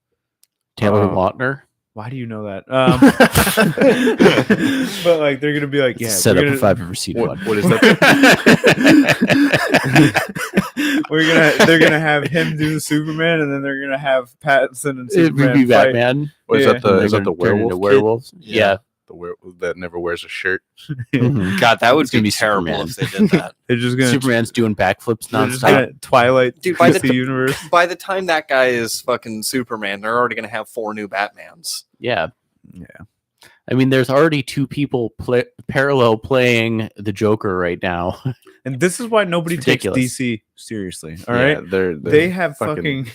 A: Taylor
C: Uh,
A: Lautner.
B: Why do you know that? But like they're gonna be like,
A: It's
B: yeah,
A: a setup
B: we're
A: if
B: gonna,
A: I've ever seen
C: What-
A: one.
C: what is that?
B: they're gonna have him do the Superman, and then they're gonna have Pattinson and
A: It would
B: Superman
A: be
B: fight.
A: Batman.
C: What, is
B: Yeah.
C: that the
A: And
C: is
A: they're
C: that the
A: gonna turn into
C: werewolf? kid?
A: werewolves? Yeah.
C: The werewolf that never wears a shirt.
A: Mhm.
D: God, that would
A: It's gonna
D: be
A: be
D: terrible
A: Superman.
D: if they did that.
B: They're just gonna
A: Superman's doing backflips
B: they're just
A: nonstop.
B: gonna Twilight
D: Dude, by the
B: DC universe.
D: By the time that guy is fucking Superman, they're already going to have 4 new Batmans.
A: Yeah.
B: Yeah.
A: I mean, there's already 2 people parallel playing the Joker right now.
B: And this is why nobody
A: It's
B: takes
A: ridiculous.
B: DC seriously. All right.
C: Yeah, they're
B: They have fucking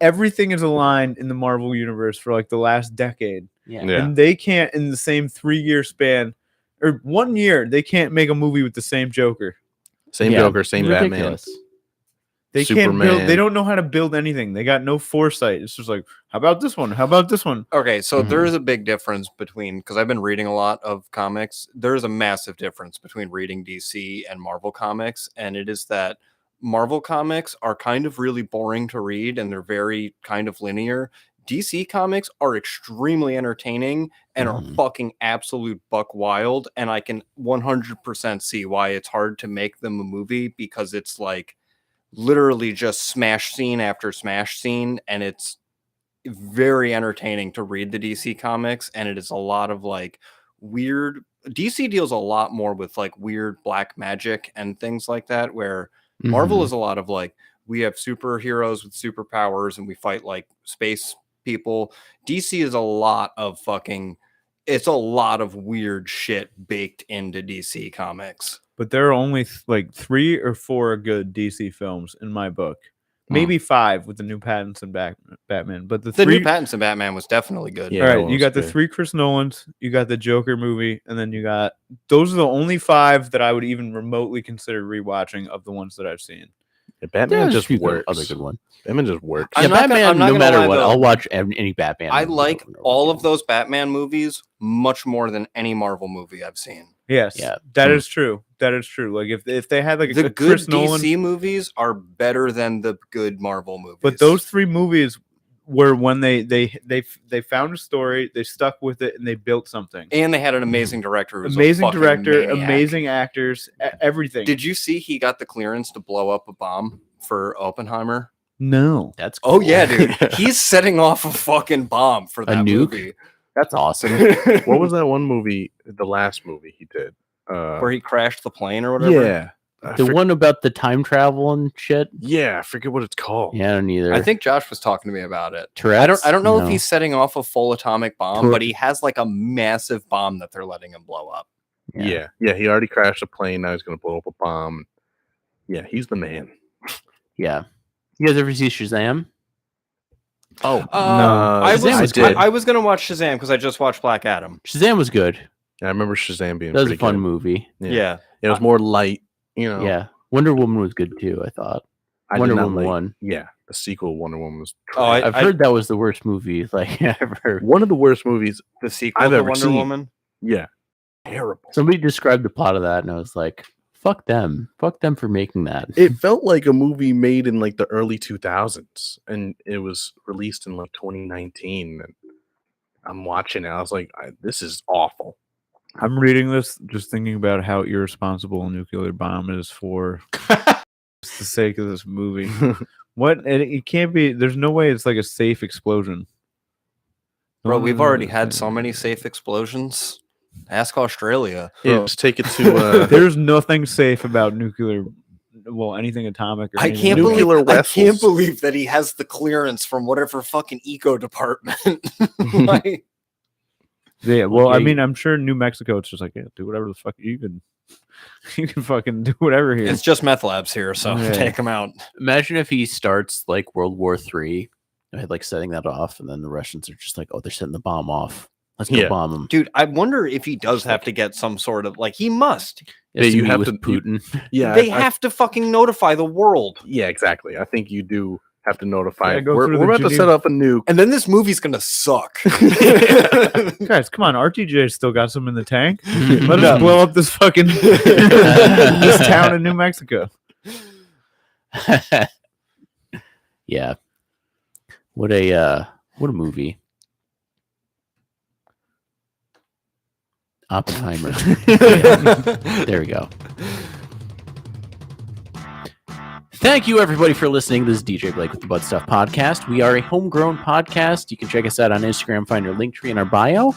B: everything is aligned in the Marvel universe for like the last decade.
C: Yeah.
B: And they can't in the same 3-year span or 1 year, they can't make a movie with the same Joker.
C: Same
A: Yeah,
C: Joker, same Batman.
A: ridiculous.
B: They can't build
C: Superman.
B: they don't know how to build anything. They got no foresight. It's just like, how about this one? How about this one?
D: Okay, so
A: Mhm.
D: there is a big difference between, because I've been reading a lot of comics, there is a massive difference between reading DC and Marvel comics. And it is that Marvel comics are kind of really boring to read and they're very kind of linear. DC comics are extremely entertaining and are
A: Mhm.
D: fucking absolute buck wild. And I can 100% see why it's hard to make them a movie because it's like literally just smash scene after smash scene. And it's very entertaining to read the DC comics. And it is a lot of like weird. DC deals a lot more with like weird black magic and things like that, where Marvel
A: Mhm.
D: is a lot of like, we have superheroes with superpowers and we fight like space people. DC is a lot of fucking it's a lot of weird shit baked into DC Comics.
B: But there are only like 3 or 4 good DC films in my book. Maybe 5 with the new Pattinson Batman. But the
D: new
B: 3
D: Pattinson Batman was definitely good.
C: Yeah.
B: all
C: that
B: right,
C: one
B: you
C: was
B: got the
C: good.
B: 3 Chris Nolans, you got the Joker movie, and then you got those are the only 5 that I would even remotely consider rewatching of the ones that I've seen.
C: Yeah, Batman
A: There's a
C: just
A: few good-
C: works.
A: other good one.
C: Batman just works.
D: I'm
A: Yeah,
D: not gonna-
A: Batman.
D: I'm not
A: No
D: gonna
A: matter
D: lie,
A: what,
D: though.
A: I'll watch any Batman.
D: I
A: movie
D: like
A: over and over
D: all
A: again.
D: of those Batman movies much more than any Marvel movie I've seen.
B: Yes,
A: Yeah.
B: that is true. That is true. Like if they had like
D: The
B: a
D: good
B: Chris Nolan,
D: DC movies are better than the good Marvel movies.
B: but those 3 movies were when they found a story, they stuck with it, and they built something.
D: and they had an amazing director. Who was a
B: Amazing
D: fucking
B: director,
D: maniac.
B: amazing actors, everything.
D: Did you see he got the clearance to blow up a bomb for Oppenheimer?
B: No,
A: That's
D: Oh
A: cool.
D: yeah, dude. He's setting off a fucking bomb for that
A: nuke?
D: movie.
A: That's awesome.
C: What was that one movie? The last movie he did.
D: Where he crashed the plane or whatever.
C: Yeah.
A: The one about the time travel and shit.
C: Yeah, I forget what it's called.
A: Yeah, I don't either.
D: I think Josh was talking to me about it.
A: Tourette's?
D: I don't know
A: No.
D: if he's setting off a full atomic bomb,
A: Tour-
D: but he has like a massive bomb that they're letting him blow up.
C: Yeah. He already crashed a plane. Now he's going to blow up a bomb. Yeah, he's the man.
A: Yeah. You guys ever see Shazam?
C: Oh,
B: No.
D: I
A: Shazam was
D: was
A: good.
D: I was gonna watch Shazam because I just watched Black Adam.
A: Shazam was good.
C: I remember Shazam being
A: That was a
C: pretty
A: fun
C: good.
A: movie.
C: Yeah. It was more light, you know.
A: Yeah. Wonder Woman was good too, I thought.
C: I did
A: Wonder
C: not
A: Woman
C: like-
A: 1.
C: Yeah, the sequel Wonder Woman was.
D: Oh, I-
C: trash.
A: I've heard that was the worst movie like ever.
C: one of the worst movies.
D: The sequel
C: I've
D: to
C: ever
D: Wonder
C: seen.
D: Woman.
C: Yeah, terrible.
A: Somebody described the plot of that, and I was like, "Fuck them! Fuck them for making that."
C: It felt like a movie made in like the early 2000s, and it was released in like 2019. And I'm watching it. I was like, "This is awful."
B: I'm reading this just thinking about how irresponsible a nuclear bomb is for just the sake of this movie. What? And it can't be. There's no way it's like a safe explosion.
D: Bro, we've already had so many safe explosions. Ask Australia.
C: Yeah, just take it to.
B: There's nothing safe about nuclear. Well, anything atomic. Or
D: I
B: anything
D: can't
B: nuclear.
C: Nuclear
D: believe I can't
C: vessels.
D: believe that he has the clearance from whatever fucking eco department. Like,
B: Yeah, well, I
A: Okay.
B: mean, I'm sure New Mexico. It's just like, yeah, do whatever the fuck you can. You can fucking do whatever here.
D: it's just meth labs here, so
B: Yeah.
D: take them out.
A: Imagine if he starts like World War III, like setting that off, and then the Russians are just like, "Oh, they're setting the bomb off. Let's go
C: Yeah.
A: bomb them."
D: Dude, I wonder if he does have to get some sort of like he must.
C: Yeah, you have
A: with
C: to-
A: Putin.
C: Yeah,
D: They
C: I-
D: have to fucking notify the world.
C: Yeah, exactly. I think you do have to notify.
B: Yeah, go
C: we're
B: through
C: we're
B: the
C: about to set
B: Geneva-
C: up a nuke.
D: And then this movie's gonna suck.
B: Guys, come on, RTJ still got some in the tank.
A: No.
B: Let us blow up this fucking this town in New Mexico.
A: Yeah. What a movie. Oppenheimer. There we go. Thank you, everybody, for listening. This is DJ Blake with the Butt Stuff Podcast. We are a homegrown podcast. You can check us out on Instagram, find our link tree in our bio.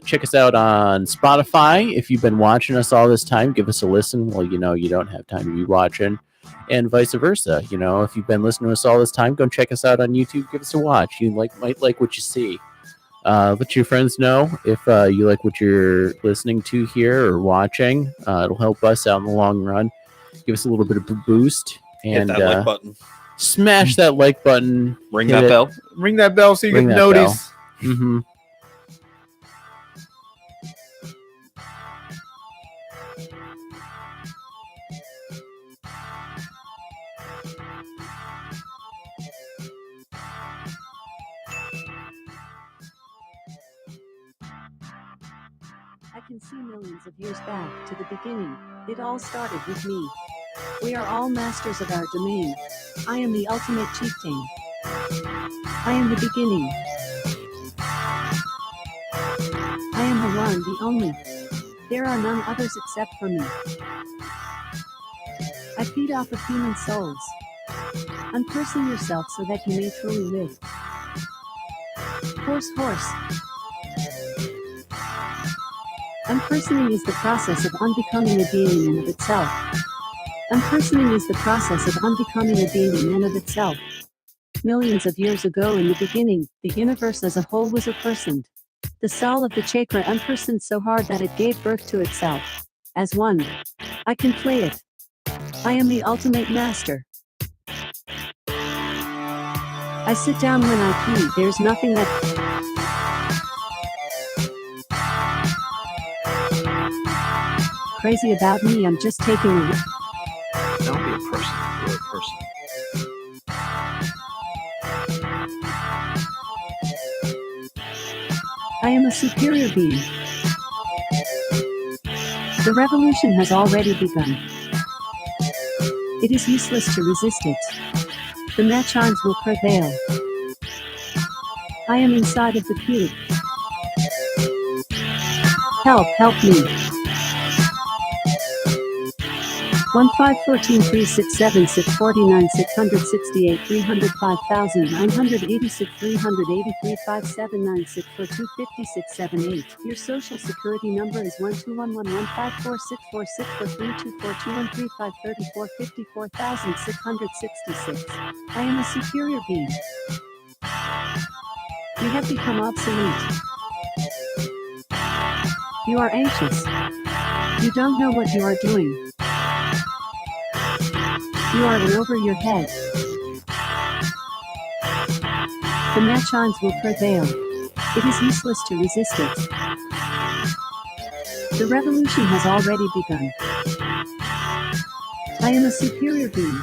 A: Check us out on Spotify. If you've been watching us all this time, give us a listen. Well, you know, you don't have time to be watching, and vice versa. You know, if you've been listening to us all this time, go check us out on YouTube. Give us a watch. You might like what you see. Let your friends know if you like what you're listening to here or watching. It'll help us out in the long run. Give us a little bit of a boost.
D: Hit
A: And
D: that like button.
A: smash that like button.
D: Ring
A: hit
D: that
A: it.
D: bell.
B: Ring that bell so you
A: Ring
B: get
A: that
B: notice.
A: Mm-hmm.
F: I can see millions of years back to the beginning. It all started with me. We are all masters of our domain. I am the ultimate chieftain. I am the beginning. I am the one, the only. There are none others except for me. I feed off of human souls. Unperson yourself so that you may truly live. Horse, horse. Unpersoning is the process of unbecoming a being in and of itself. Unpersoning is the process of unbecoming a being in and of itself. Millions of years ago in the beginning, the universe as a whole was unpersoned. The soul of the chakra unpersoned so hard that it gave birth to itself. As one, I can play it. I am the ultimate master. I sit down when I pee. There's nothing that crazy about me. I'm just taking a
G: Don't be a person. You're a person.
F: I am a superior being. The revolution has already begun. It is useless to resist it. The machines will prevail. I am inside of the cube. Help me. 15436764769863838357964283579642576425678. Your social security number is 1211546464213353454,666. I am a superior being. You have become obsolete. You are anxious. You don't know what you are doing. You are in over your head. The machines will prevail. It is useless to resist it. The revolution has already begun. I am a superior being.